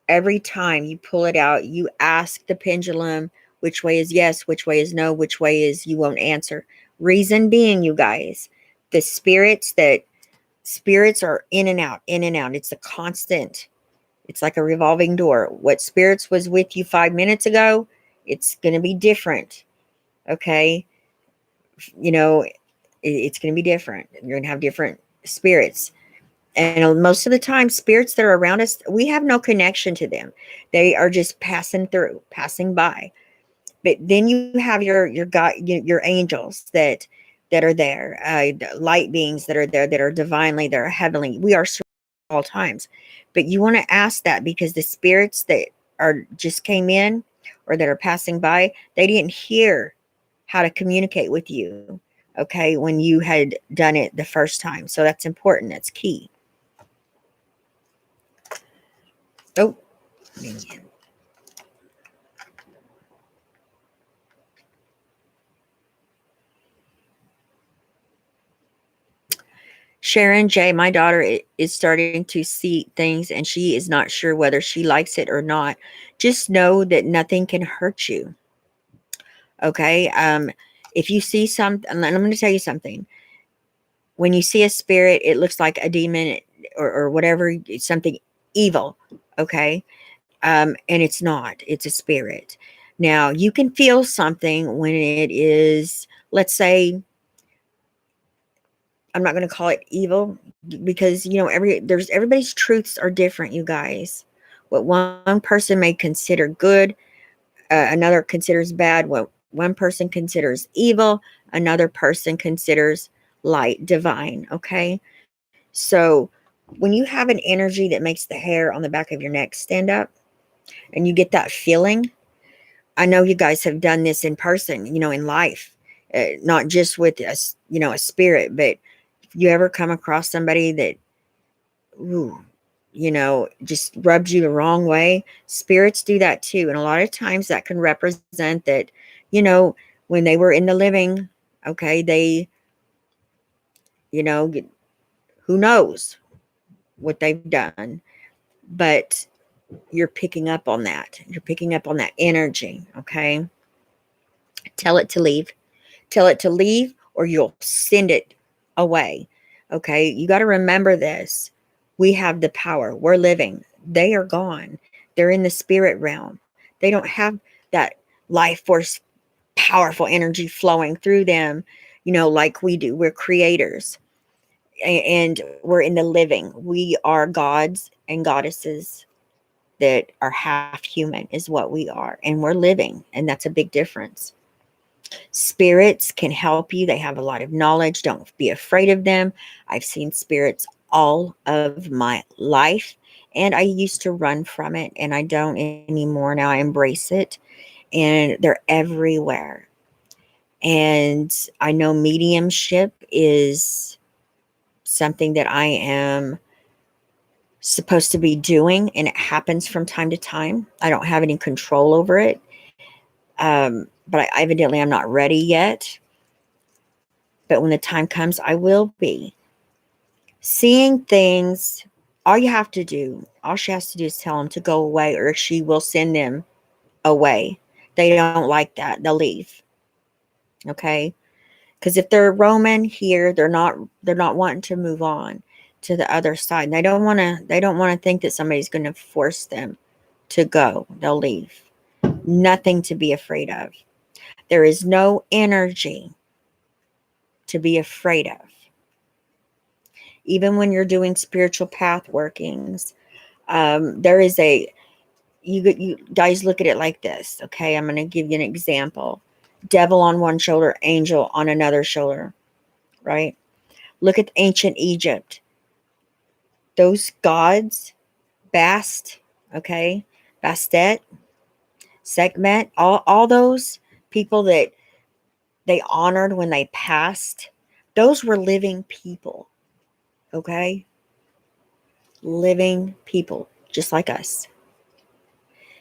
every time you pull it out, you ask the pendulum which way is yes, which way is no, which way is you won't answer. Reason being, you guys, the spirits that Spirits are in and out, in and out. It's a constant, it's like a revolving door. What spirits was with you 5 minutes ago, it's going to be different. Okay. You know, it's going to be different. You're going to have different spirits. And most of the time, spirits that are around us, we have no connection to them. They are just passing through, passing by. But then you have your God, your angels that are there, light beings that are there, that are divinely, that are heavenly. We are surrounded at all times. But you want to ask that, because the spirits that are just came in or that are passing by, they didn't hear how to communicate with you, okay, when you had done it the first time. So that's important. That's key. Oh, man. Sharon J, my daughter is starting to see things and she is not sure whether she likes it or not. Just know that nothing can hurt you. Okay. If you see something, I'm going to tell you something. When you see a spirit, it looks like a demon, or whatever, it's something evil. Okay. And it's not, it's a spirit. Now you can feel something when it is, let's say, I'm not going to call it evil, because everybody's truths are different, you guys. What one person may consider good, another considers bad. What one person considers evil, another person considers light, divine. Okay. So when you have an energy that makes the hair on the back of your neck stand up, and you get that feeling, I know you guys have done this in person, in life, not just with a spirit, but if you ever come across somebody that, ooh, just rubs you the wrong way, spirits do that too. And a lot of times that can represent that, when they were in the living, okay, they, you know, who knows what they've done, but you're picking up on that. You're picking up on that energy, okay? Tell it to leave. Tell it to leave, or you'll send it away. Okay. You got to remember this. We have the power. We're living. They are gone. They're in the spirit realm. They don't have that life force, powerful energy flowing through them, like we do. We're creators, and we're in the living. We are gods and goddesses that are half human, is what we are. And we're living. And that's a big difference. Spirits can help you. They have a lot of knowledge. Don't be afraid of them. I've seen spirits all of my life, and I used to run from it, and I don't anymore. Now I embrace it, and they're everywhere. And I know mediumship is something that I am supposed to be doing, and it happens from time to time. I don't have any control over it. But evidently I'm not ready yet. But when the time comes, I will be. Seeing things, all she has to do is tell them to go away, or she will send them away. They don't like that. They'll leave. Okay? Because if they're roaming here, they're not wanting to move on to the other side. And they don't want to think that somebody's going to force them to go. They'll leave. Nothing to be afraid of. There is no energy to be afraid of. Even when you're doing spiritual path workings, there is you guys look at it like this. Okay, I'm going to give you an example. Devil on one shoulder, angel on another shoulder, right? Look at ancient Egypt. Those gods, Bast, okay, Bastet, Sekhmet, all those people that they honored when they passed, those were living people, okay? Living people, just like us.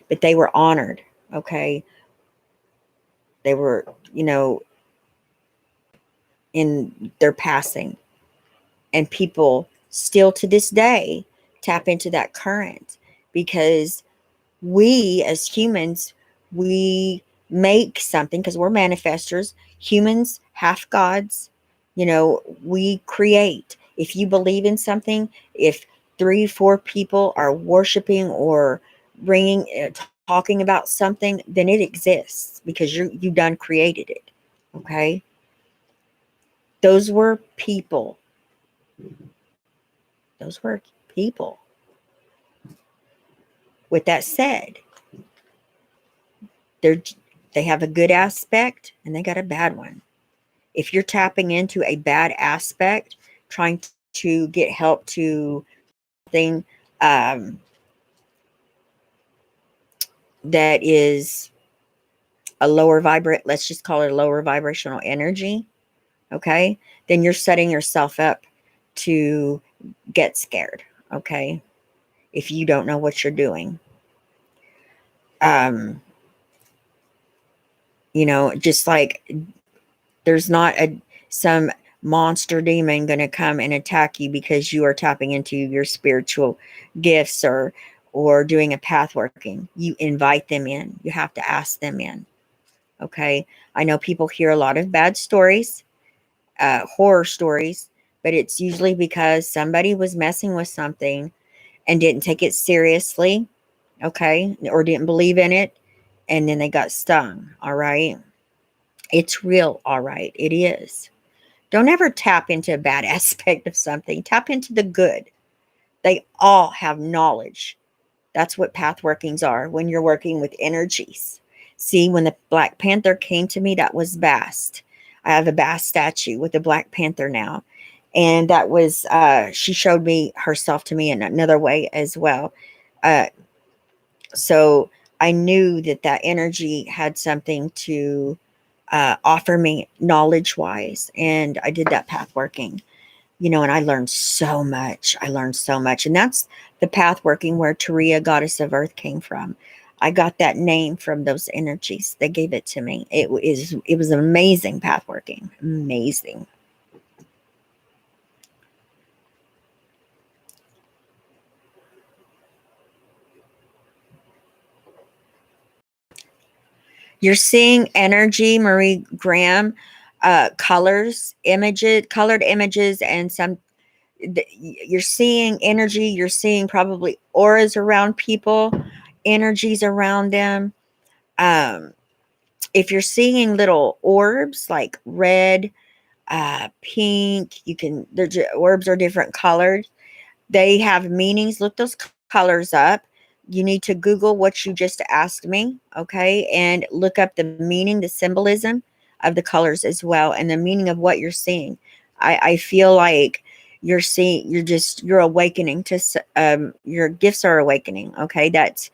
But they were honored, okay? They were, in their passing. And people still to this day tap into that current, because we as humans, we make something, because we're manifestors. Humans, half gods, we create. If you believe in something, if 3, 4 people are worshiping or ringing, talking about something, then it exists because you done created it. Okay, those were people. Those were people. With that said, they're they have a good aspect and they got a bad one. If you're tapping into a bad aspect, trying to get help to something that is a lower vibrate, let's just call it a lower vibrational energy, okay, then you're setting yourself up to get scared, okay, if you don't know what you're doing. Um, just like there's not some monster demon going to come and attack you because you are tapping into your spiritual gifts or doing a path working. You invite them in. You have to ask them in. Okay. I know people hear a lot of bad stories, horror stories, but it's usually because somebody was messing with something and didn't take it seriously. Okay. Or didn't believe in it. And then they got stung. All right. It's real. All right. It is. Don't ever tap into a bad aspect of something. Tap into the good. They all have knowledge. That's what path workings are when you're working with energies. See, when the Black Panther came to me, that was Bast. I have a Bast statue with the Black Panther now. And that was, she showed me herself to me in another way as well. Uh, so I knew that that energy had something to offer me knowledge wise. And I did that path working, and I learned so much. I learned so much. And that's the path working where Taria, goddess of earth, came from. I got that name from those energies. They gave it to me. It was amazing path working. Amazing. You're seeing energy, Marie Graham, colored images, and you're seeing energy. You're seeing probably auras around people, energies around them. Um, if you're seeing little orbs like red, pink, orbs are different colors. They have meanings. Look those colors up. You need to Google what you just asked me, okay? And look up the meaning, the symbolism of the colors as well, and the meaning of what you're seeing. I feel like you're awakening to, your gifts are awakening, okay? That's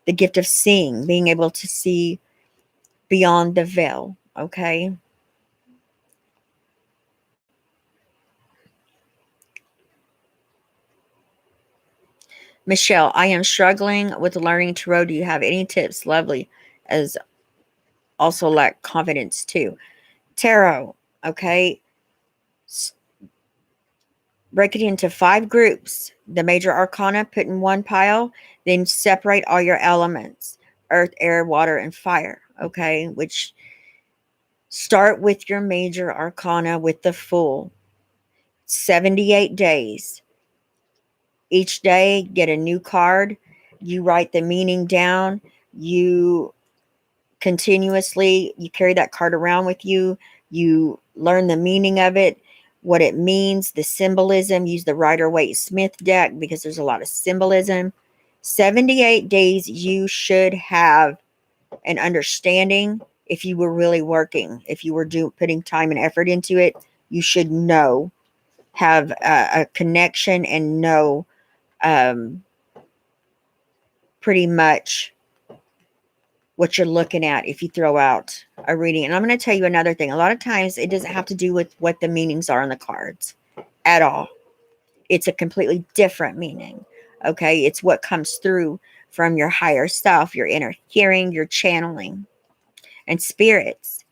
the gift of seeing, being able to see beyond the veil, okay? Michelle, I am struggling with learning tarot. Do you have any tips? Lovely. As also lack confidence too. Tarot, okay? Break it into 5 groups. The major arcana, put in one pile. Then separate all your elements: earth, air, water, and fire, okay? Which start with your major arcana with the Fool. 78 days. Each day, get a new card. You write the meaning down. You continuously, you carry that card around with you. You learn the meaning of it, what it means, the symbolism. Use the Rider-Waite Smith deck because there's a lot of symbolism. 78 days, you should have an understanding. If you were really working, if you were putting time and effort into it, you should have a connection and know, um, pretty much what you're looking at if you throw out a reading. And I'm going to tell you another thing. A lot of times it doesn't have to do with what the meanings are on the cards at all. It's a completely different meaning. Okay. It's what comes through from your higher self, your inner hearing, your channeling, and spirits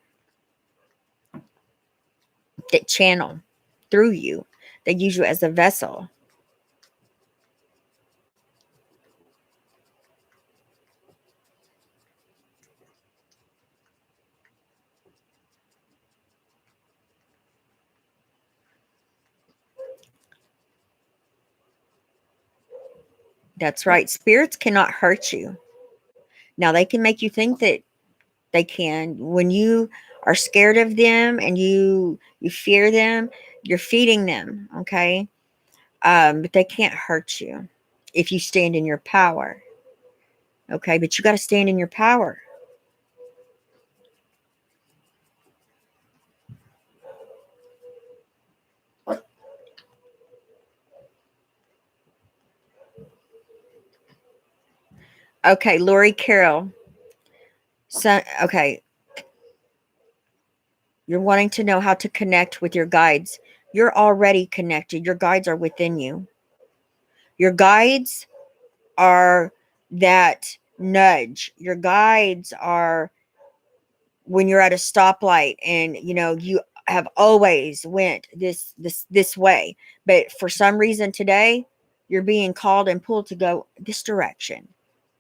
that channel through you. They use you as a vessel. That's right. Spirits cannot hurt you. Now, they can make you think that they can. When you are scared of them and you fear them, you're feeding them, okay? But they can't hurt you if you stand in your power, okay? But you got to stand in your power. Okay, Lori Carroll. So, okay, you're wanting to know how to connect with your guides. You're already connected. Your guides are within you. Your guides are that nudge. Your guides are when you're at a stoplight and you have always went this way, but for some reason today you're being called and pulled to go this direction.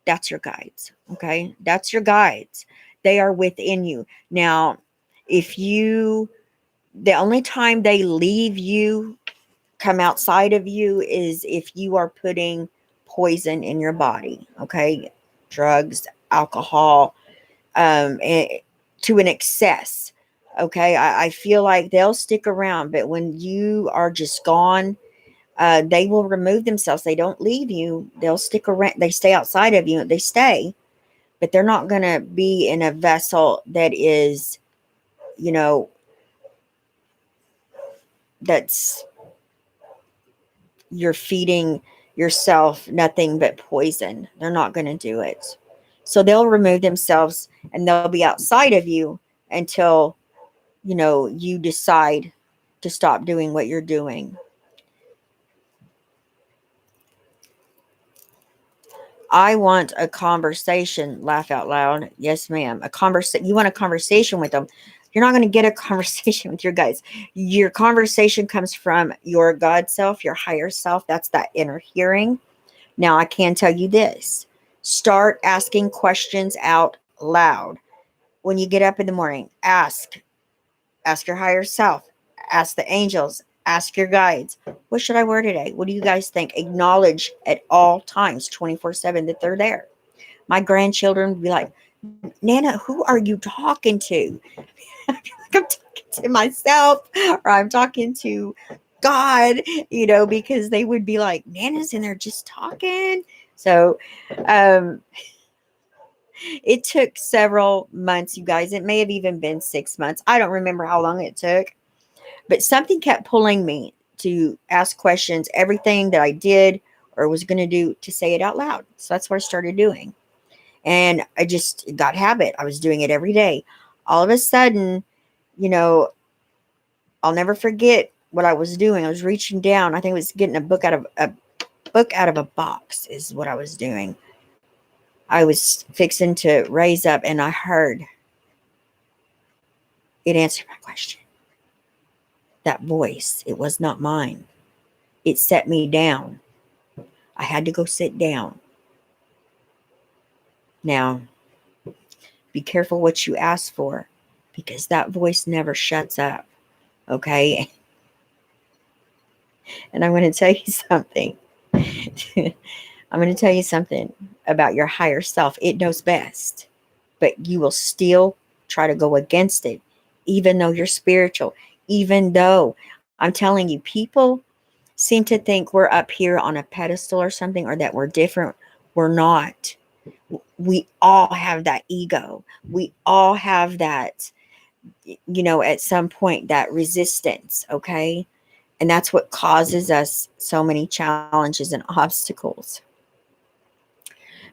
That's your guides, okay? That's your guides. They are within you. Now, if you the only time they leave you, come outside of you, is if you are putting poison in your body, okay? Drugs, alcohol, and to an excess. Okay, I feel like they'll stick around, but when you are just gone, they will remove themselves. They don't leave you. They'll stick around. They stay outside of you. They stay, but they're not going to be in a vessel that is, you know, that's you're feeding yourself nothing but poison. They're not going to do it. So they'll remove themselves and they'll be outside of you until you decide to stop doing what you're doing. I want a conversation. Laugh out loud. Yes, ma'am. You want a conversation with them. You're not going to get a conversation with your guides. Your conversation comes from your God self, your higher self. That's that inner hearing. Now, I can tell you this. Start asking questions out loud. When you get up in the morning, ask your higher self, ask the angels, ask your guides, what should I wear today? What do you guys think? Acknowledge at all times, 24/7, that they're there. My grandchildren would be like, Nana, who are you talking to? I feel like I'm talking to myself, or I'm talking to God, because they would be like, Nana's in there just talking. So um, it took several months, you guys. It may have even been 6 months. I don't remember how long it took. But something kept pulling me to ask questions, everything that I did or was going to do, to say it out loud. So that's what I started doing. And I just got habit. I was doing it every day. All of a sudden, you know, I'll never forget what I was doing. I was reaching down. I think it was getting a book out of a box is what I was doing. I was fixing to raise up and I heard it answered my question. That voice, it was not mine. It set me down. I had to go sit down. Now, be careful what you ask for because that voice never shuts up. Okay. And I'm going to tell you something. I'm going to tell you something about your higher self. It knows best, but you will still try to go against it, even though you're spiritual, even though I'm telling you, people seem to think we're up here on a pedestal or something, or that we're different. We're not. We all have that ego. We all have that, at some point, that resistance. Okay. And that's what causes us so many challenges and obstacles.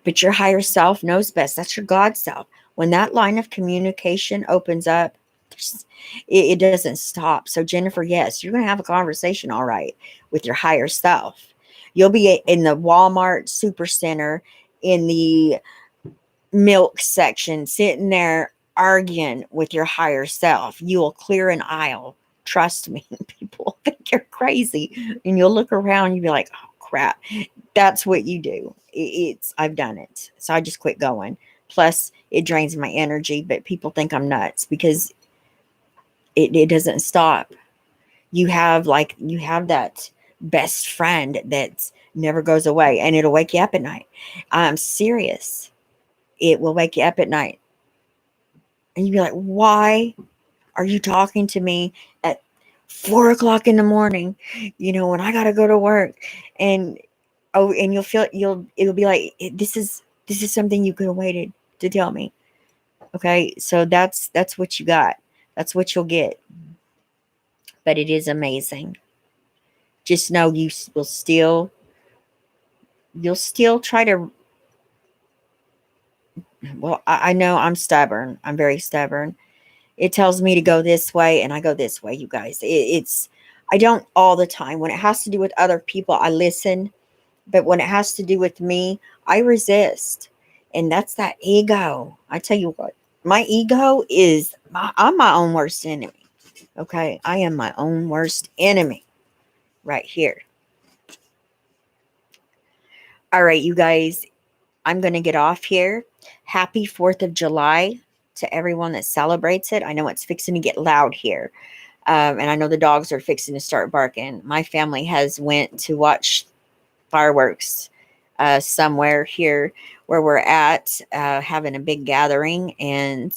But your higher self knows best. That's your God self. When that line of communication opens up, it doesn't stop. So, Jennifer, yes, you're going to have a conversation, all right, with your higher self. You'll be in the Walmart Supercenter in the milk section, sitting there arguing with your higher self. You will clear an aisle. Trust me, people think you're crazy. And you'll look around and you'll be like, oh, crap. That's what you do. I've done it. So I just quit going. Plus, it drains my energy, but people think I'm nuts because it doesn't stop. You have that best friend that never goes away, and it'll wake you up at night. I'm serious. It will wake you up at night. And you'd be like, why are you talking to me at 4 o'clock in the morning? When I gotta go to work. And and it'll be like, this is something you could have waited to tell me. Okay, so that's what you got. That's what you'll get. But it is amazing. Just know you'll still try to. Well, I know I'm stubborn. I'm very stubborn. It tells me to go this way, and I go this way, you guys. I don't all the time. When it has to do with other people, I listen. But when it has to do with me, I resist. And that's that ego. I tell you what, my ego I'm my own worst enemy. Okay. I am my own worst enemy right here. All right, you guys, I'm going to get off here. Happy 4th of July to everyone that celebrates it. I know it's fixing to get loud here. And I know the dogs are fixing to start barking. My family has went to watch fireworks somewhere here where we're at, having a big gathering. And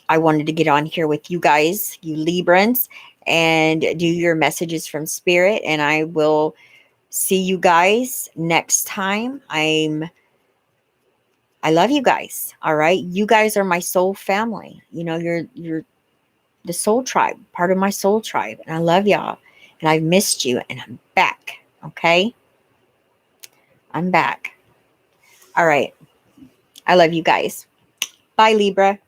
I wanted to get on here with you guys, you Librans, and do your messages from spirit. And I will see you guys next time. I love you guys. All right. You guys are my soul family. You're the soul tribe, part of my soul tribe. And I love y'all. And I've missed you. And I'm back. Okay. I'm back. All right. I love you guys. Bye, Libra.